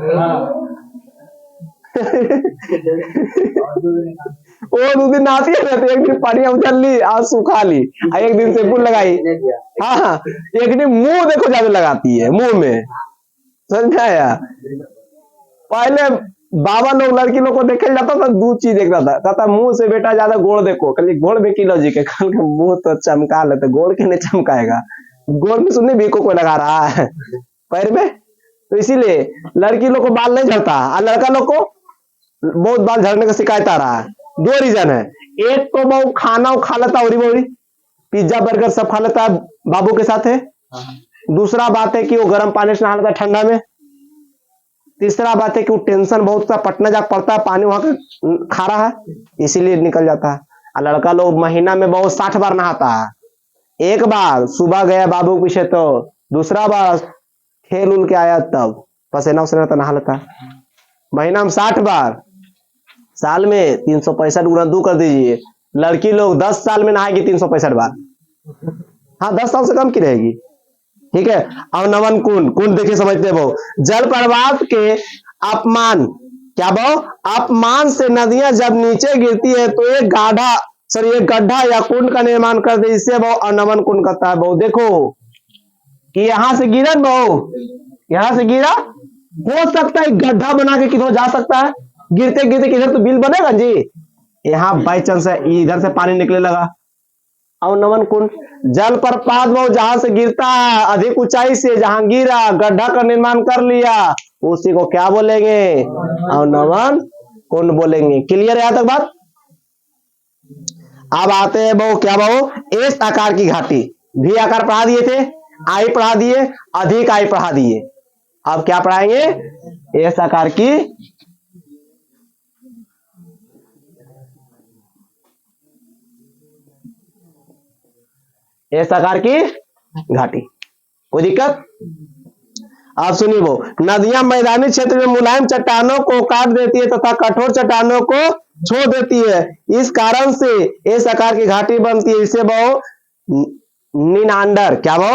वो 2 दिन नहाती है, तो एक दिन पानी उछल ली और सुखा ली, एक दिन शैम्पू लगाई, हाँ एक दिन मुंह देखो ज्यादा लगाती है, मुंह में, समझ में आया? पहले बाबा लोग लड़की लोग को देखे जाता था, 2 चीज देख रहा था, मुंह से बेटा ज्यादा गोड़ देखो, कल गोड़ में की लॉजिक है, कल के मुंह तो चमका लेते, गोड़ के नहीं चमकाएगा, गोड़ में सुनने भी को लगा रहा है पैर में, तो इसीलिए लड़की लोग को बाल नहीं झड़ता, और लड़का लोग को बहुत बाल झड़ने का शिकायत आ रहा है। 2 रीजन है, एक तो वो खाना खा लेता, और पिज्जा बर्गर सब खा लेता है बाबू के साथ है, दूसरा बात है कि वो गर्म पानी से नहा लेता ठंडा में, तीसरा बात है कि वो टेंशन बहुत सा, पटना जाकर पड़ता है, पानी वहां का खारा है इसीलिए निकल जाता है। और लड़का लोग महीना में बहुत 60 बार नहाता है, एक बार सुबह गया बाबू पीछे, तो दूसरा बार खेल उल के आया तब पसीना उसीना तो नहा लेता है। महीना में 60 बार, साल में 365 गुना 2 कर दीजिए, लड़की लोग 10 साल में नहाएगी 365 बार, हाँ 10 साल से कम की रहेगी, ठीक है। और नवन कुंड, कुंड देखिए समझते हो, जल प्रवाह के अपमान, क्या बहु? अपमान से नदियां जब नीचे गिरती है तो एक गाढ़ा सॉरी एक गड्ढा या कुंड का निर्माण करते, इससे बहु अनवन कुंड कहता है। बहु देखो कि यहां से गिरा, बहु यहां से गिरा, हो सकता है गड्ढा बना के किधर जा सकता है, गिरते गिरते किधर तो बिल बनेगा जी, यहाँ बाई चांस है इधर से पानी निकले लगा। और नवन कुंड, जल प्रपात वो जहां से गिरता है अधिक ऊंचाई से, जहां गिरा गड्ढा का निर्माण कर लिया, उसी को क्या बोलेंगे? और नवन कुंड बोलेंगे। क्लियर है यहां तक बात? अब आते हैं बहु, क्या बहु? एस आकार की घाटी, भी आकार पढ़ा दिए थे, आई पढ़ा दिए, अधिक आई पढ़ा दिए, अब क्या पढ़ाएंगे? एस आकार की इस आकार की घाटी, कोई दिक्कत? आप सुनिए, वो नदियां मैदानी क्षेत्र में मुलायम चट्टानों को काट देती है तथा कठोर चट्टानों को छोड़ देती है, इस कारण से इस आकार की घाटी बनती है। इसे बहु निनांडर, क्या वो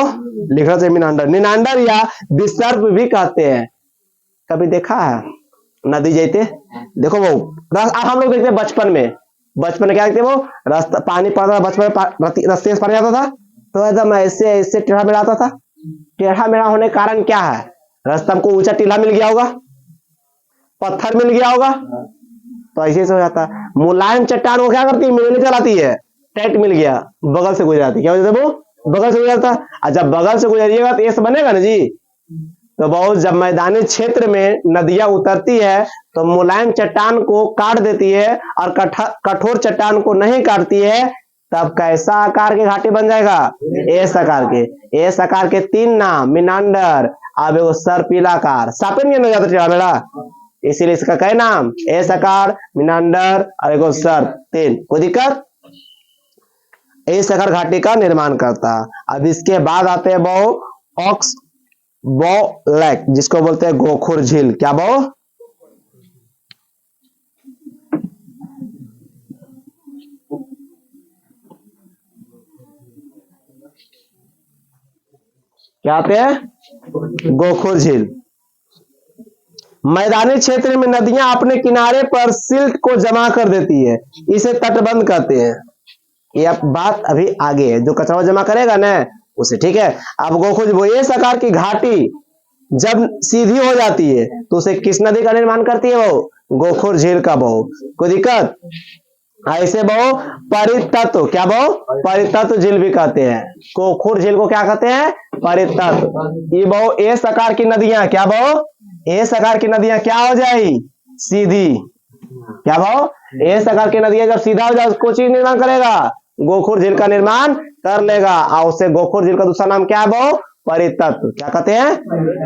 लिखना चाहिए मिनांडर, निनांडर या विसर्प भी कहते हैं। कभी देखा है नदी जाते, देखो वो हम लोग देखते हैं बचपन में क्या देखते वो रास्ता पानी पड़ता था, बचपन में रास्ते से पानी आता था तो एकदम ऐसे ऐसे टेढ़ा मेढ़ा आता था। टेढ़ा मेढ़ा होने का कारण क्या है? रास्ता हमको ऊंचा टीला मिल गया होगा, पत्थर मिल गया होगा, तो ऐसे से हो जाता है। मुलायम चट्टान को क्या करती है, मिलने चलाती है, टाइट मिल गया बगल से गुजराती, क्या वजह से वो बगल से गुजरता। और जब बगल से गुजरिएगा तो ऐसे बनेगा ना जी। तो बहुत जब मैदानी क्षेत्र में नदियां उतरती है तो मुलायम चट्टान को काट देती है और कठोर चट्टान को नहीं काटती है, तब कैसा आकार के घाटी बन जाएगा, एस आकार के। एस आकार के 3 नाम, मिनांडर, अब एगो सर्पिलाकार, सापे नहीं हो जाता टेढ़ा मेढ़ा, इसीलिए इसका कई नाम, एस आकार, मिनांडर और एगो सर्प, 3। कोई दिक्कत? एस आकार घाटी का निर्माण करता। अब इसके बाद आते हैं ऑक्स बो लेक, जिसको बोलते हैं गोखुर झील, क्या बो, क्या आते हैं, गोखुर झील। मैदानी क्षेत्र में नदियां अपने किनारे पर सिल्ट को जमा कर देती है, इसे तटबंध कहते हैं। ये बात अभी आगे है, जो कचरा जमा करेगा ना उसे, ठीक है। अब गोखुर वो इस आकार की घाटी जब सीधी हो जाती है तो उसे किस नदी का निर्माण करती है, वो गोखुर झील का बहू। कोई दिक्कत? ऐसे बहु परितत्व, क्या बहु परितत्व झील भी कहते हैं। गोखुर झील को क्या कहते हैं, परितत्व। ये बहु एस आकार की नदियां, क्या बहु एस आकार की नदियां क्या हो जाएगी, सीधी, क्या बहु एस आकार की नदियां जब सीधा हो जाए उसको चीज निर्माण करेगा, गोखुर झील का निर्माण कर लेगा। और उससे गोखुर झील का दूसरा नाम क्या है, बहु परितत्व, क्या कहते हैं,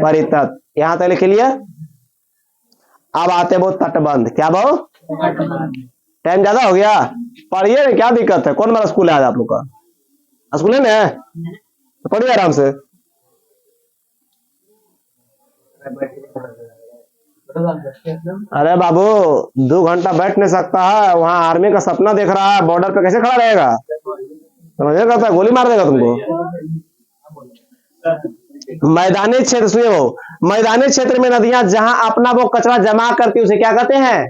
परितत्व। यहां तक लिख लिया। अब आते वो तटबंध, क्या बहु, टाइम ज्यादा हो गया, पढ़िए, क्या दिक्कत है, कौन हमारा स्कूल है आज आप लोग का, स्कूल है ना, तो पढ़िए आराम से। अरे बाबू 2 घंटा बैठ नहीं सकता है, वहां आर्मी का सपना देख रहा है, बॉर्डर पे कैसे खड़ा रहेगा, समझे, करता गोली मार देगा तुमको। मैदानी क्षेत्र, सुनिए, मैदानी क्षेत्र में नदियां जहां अपना वो कचरा जमा करती है उसे क्या कहते हैं,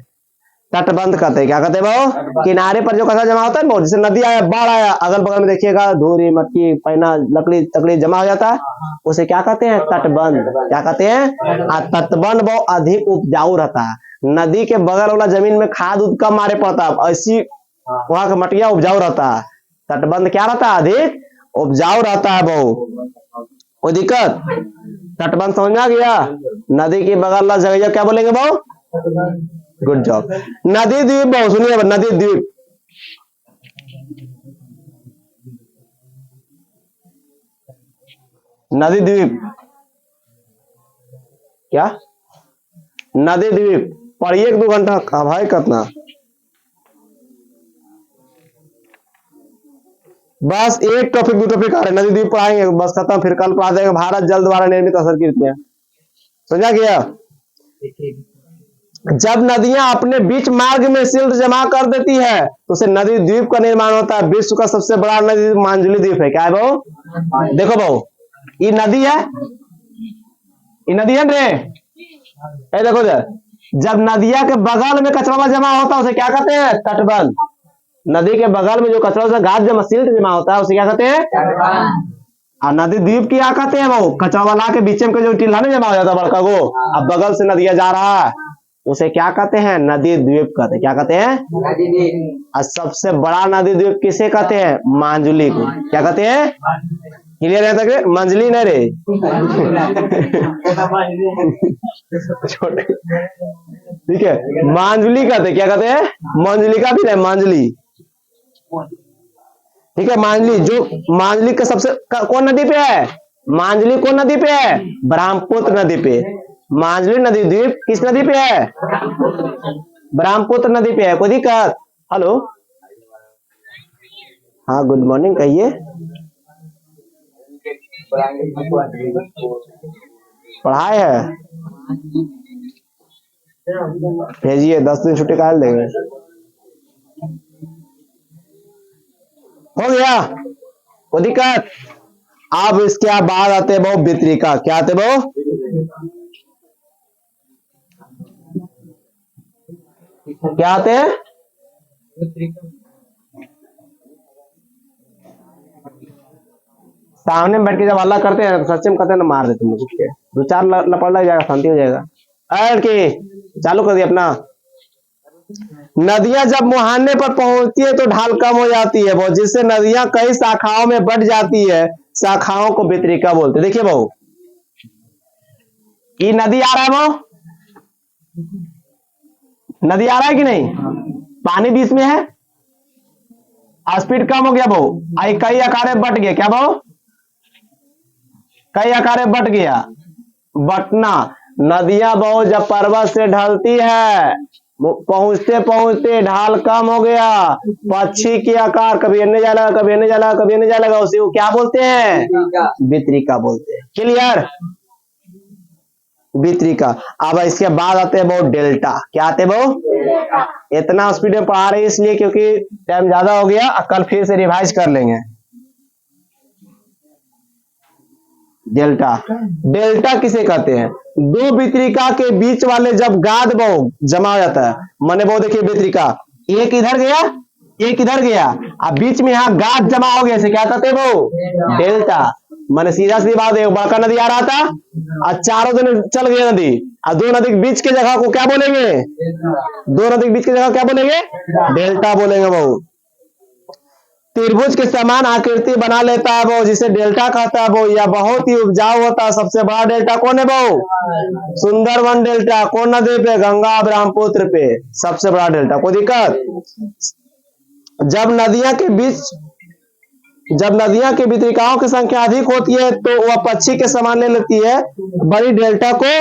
तटबंध कहते हैं। क्या कहते हैं वो, किनारे पर जो कचरा जमा होता है, जैसे नदी आया, बाढ़ आया, अगल बगल में देखिएगा धूरी मट्टी पैना लकड़ी तकड़ी जमा हो जाता है, उसे क्या कहते हैं, तटबंध। क्या कहते हैं, तटबंध बहुत अधिक उपजाऊ रहता है। नदी के बगल वाला जमीन में खाद उद कम मारे पड़ता है, ऐसी वहां का मटिया उपजाऊ रहता है। तटबंध क्या रहता है, अधिक उपजाऊ रहता है बहु। कोई दिक्कत? तटबंध समझ में आ गया। नदी के बगल वाला जगह क्या बोलेंगे बहु, गुड जॉब। नदी द्वीप बहु, सुनिए, नदी द्वीप, नदी द्वीप, क्या, नदी द्वीप पढ़िए 1-2 घंटा भाई, कितना बस एक टॉपिक 2 टॉपिक आ रहे, नदी द्वीप पढ़ाएंगे बस खत्म, फिर कल पढ़ा देंगे भारत जल द्वारा निर्मित असर कृतियां। समझा गया। जब नदियां अपने बीच मार्ग में सिल्ट जमा कर देती है तो उसे नदी द्वीप का निर्माण होता है। विश्व का सबसे बड़ा नदी मांजुली द्वीप है, क्या है वो, देखो बहु, ये नदी है, ये नदी है रे, देखो जब नदिया के बगल में कचरा जमा होता है उसे क्या कहते हैं, तटबंध। नदी के बगल में जो कचरा से घास जमा सिल्ट जमा होता है उसे क्या कहते हैं, और नदी द्वीप की क्या कहते हैं, वो कचरा वाला के बीच में जो टीला नहीं जमा हो जाता बड़का को, अब बगल से नदिया जा रहा है उसे क्या कहते हैं, नदी द्वीप कहते हैं। क्या कहते हैं, और सबसे बड़ा नदी द्वीप किसे कहते हैं, मांजुली को। क्या कहते हैं, क्लियर है तक, मंजली नहीं रे छोटे, ठीक है, मांजुली कहते हैं। क्या कहते हैं, मंजली का भी नहीं, मांजुली, ठीक है। मांजली, जो मांजली का सबसे कौन नदी पे है, मांजली कौन नदी पे है, ब्रह्मपुत्र नदी पे। मांजली नदी द्वीप किस नदी पे है, ब्रह्मपुत्र नदी पे है। कोई दिक्कत? हेलो, हाँ गुड मॉर्निंग, कहिए। पढ़ाए है, भेजिए, 10 दिन छुट्टी काट देंगे। हो गया, कोई दिक्कत? अब इसके बाद आते बहु वितरिका। क्या आते बहु? क्या आते हैं? सामने में बैठ के जब हल्ला करते हैं सच्चे में कहते हैं ना मार देते हैं के दो चार लपड़ लग जाएगा, शांति हो जाएगा। ऐड के चालू कर दिया अपना। नदियां जब मुहाने पर पहुंचती है तो ढाल कम हो जाती है, बहुत जिससे नदियां कई शाखाओं में बढ़ जाती है, शाखाओं को वितरिका बोलते हैं। देखिए बहु, ये नदी आ रहा है बहु, नदी आ रहा है कि नहीं? पानी बीच में है, स्पीड कम हो गया बहु, आई कई आकारे बट गए। क्या बहु? कई आकारे बट गया। बटना नदियां बहु जब पर्वत से ढलती है, पहुंचते पहुंचते ढाल कम हो गया, पक्षी के आकार कभी एने जा लगा, कभी एने जा लगा, कभी एने जा लगा, उसे वो क्या बोलते हैं? वितरिका बोलते हैं। क्लियर? वितरिका। अब इसके बाद आते हैं बहुत डेल्टा। क्या आते हैं बहु? इतना स्पीड में पढ़ा रहे इसलिए क्योंकि टाइम ज्यादा हो गया, कल फिर से रिवाइज कर लेंगे। डेल्टा। डेल्टा किसे कहते हैं? दो वितरिका के बीच वाले जब गाद बहु जमा हो जाता है, माने बहु देखिए वितरिका एक इधर गया, एक इधर गया, अब बीच में यहाँ गाद जमा हो गया, इसे क्या कहते हैं बहु? डेल्टा। माने सीधा सीधी बात है, बड़का नदी आ रहा था और चारों दिन चल गई नदी, और दो नदी के बीच के जगह को क्या बोलेंगे? दो नदी के बीच की जगह क्या बोलेंगे? डेल्टा बोलेंगे बहु। त्रिभुज के समान आकृति बना लेता है वो, जिसे डेल्टा कहता है वो, या बहुत ही उपजाऊ होता है। सबसे बड़ा डेल्टा कौन है वो? सुंदरवन डेल्टा। कौन नदी पे? गंगा ब्रह्मपुत्र पे सबसे बड़ा डेल्टा। कोई दिक्कत? जब नदियां के वितरिकाओं की संख्या अधिक होती है तो वह पक्षी के समान ले लेती है। बड़ी डेल्टा को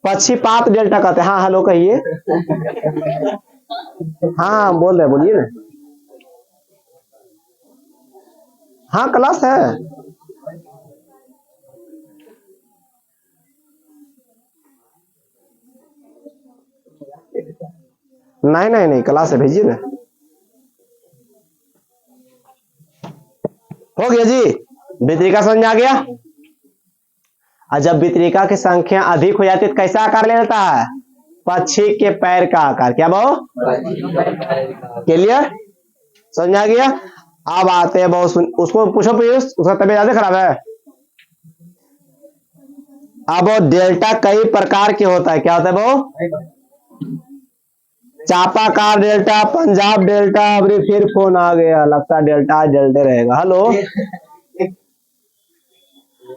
पक्षीपात डेल्टा कहते हैं। हाँ हेलो कहिए। हाँ बोल रहे, बोलिए ना। हाँ क्लास है। नहीं नहीं नहीं, क्लास है, भेजिए ना। हो गया जी, वितरिका समझ आ गया। और जब वितरिका की संख्या अधिक हो जाती है तो कैसा आकार ले लेता है? पक्षी के पैर का आकार। क्या बहु? क्लियर? समझ आ गया। अब आते हैं बहुत, उसको पूछो पीयूष, उसका तबीयत ज्यादा खराब है। अब डेल्टा कई प्रकार के होता है। क्या होता है वो? चापाकार डेल्टा, पंजाब डेल्टा। अभी फिर फोन आ गया, लगता है डेल्टा डेल्टे रहेगा। हेलो,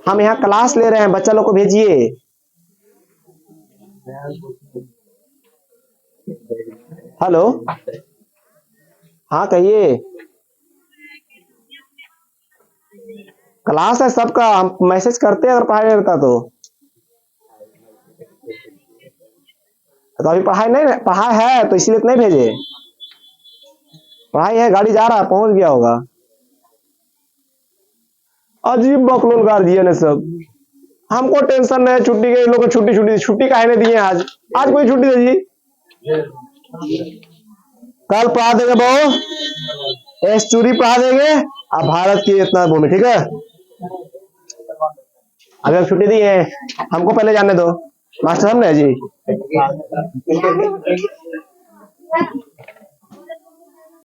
हम यहाँ क्लास ले रहे हैं, बच्चा लोग को भेजिए। हेलो, हाँ कहिए। क्लास है सबका, हम मैसेज करते हैं अगर पढ़ाई नहीं रहता तो अभी पढ़ाई नहीं, पढ़ाई है तो इसलिए तो नहीं भेजे। पढ़ाई है, गाड़ी जा रहा है, पहुंच गया होगा। अजीब बकलोल गार्जियन है सब। हमको टेंशन नहीं, छुट्टी के लोग को छुट्टी काहे नहीं दिए आज? आज कोई छुट्टी दीजिए, कल पढ़ा देंगे बहु, एस्टूरी पढ़ा देंगे। अब भारत की इतना भूमि, ठीक है। अभी हम छुट्टी दी है, हमको पहले जाने दो। मास्टर साहब ने जी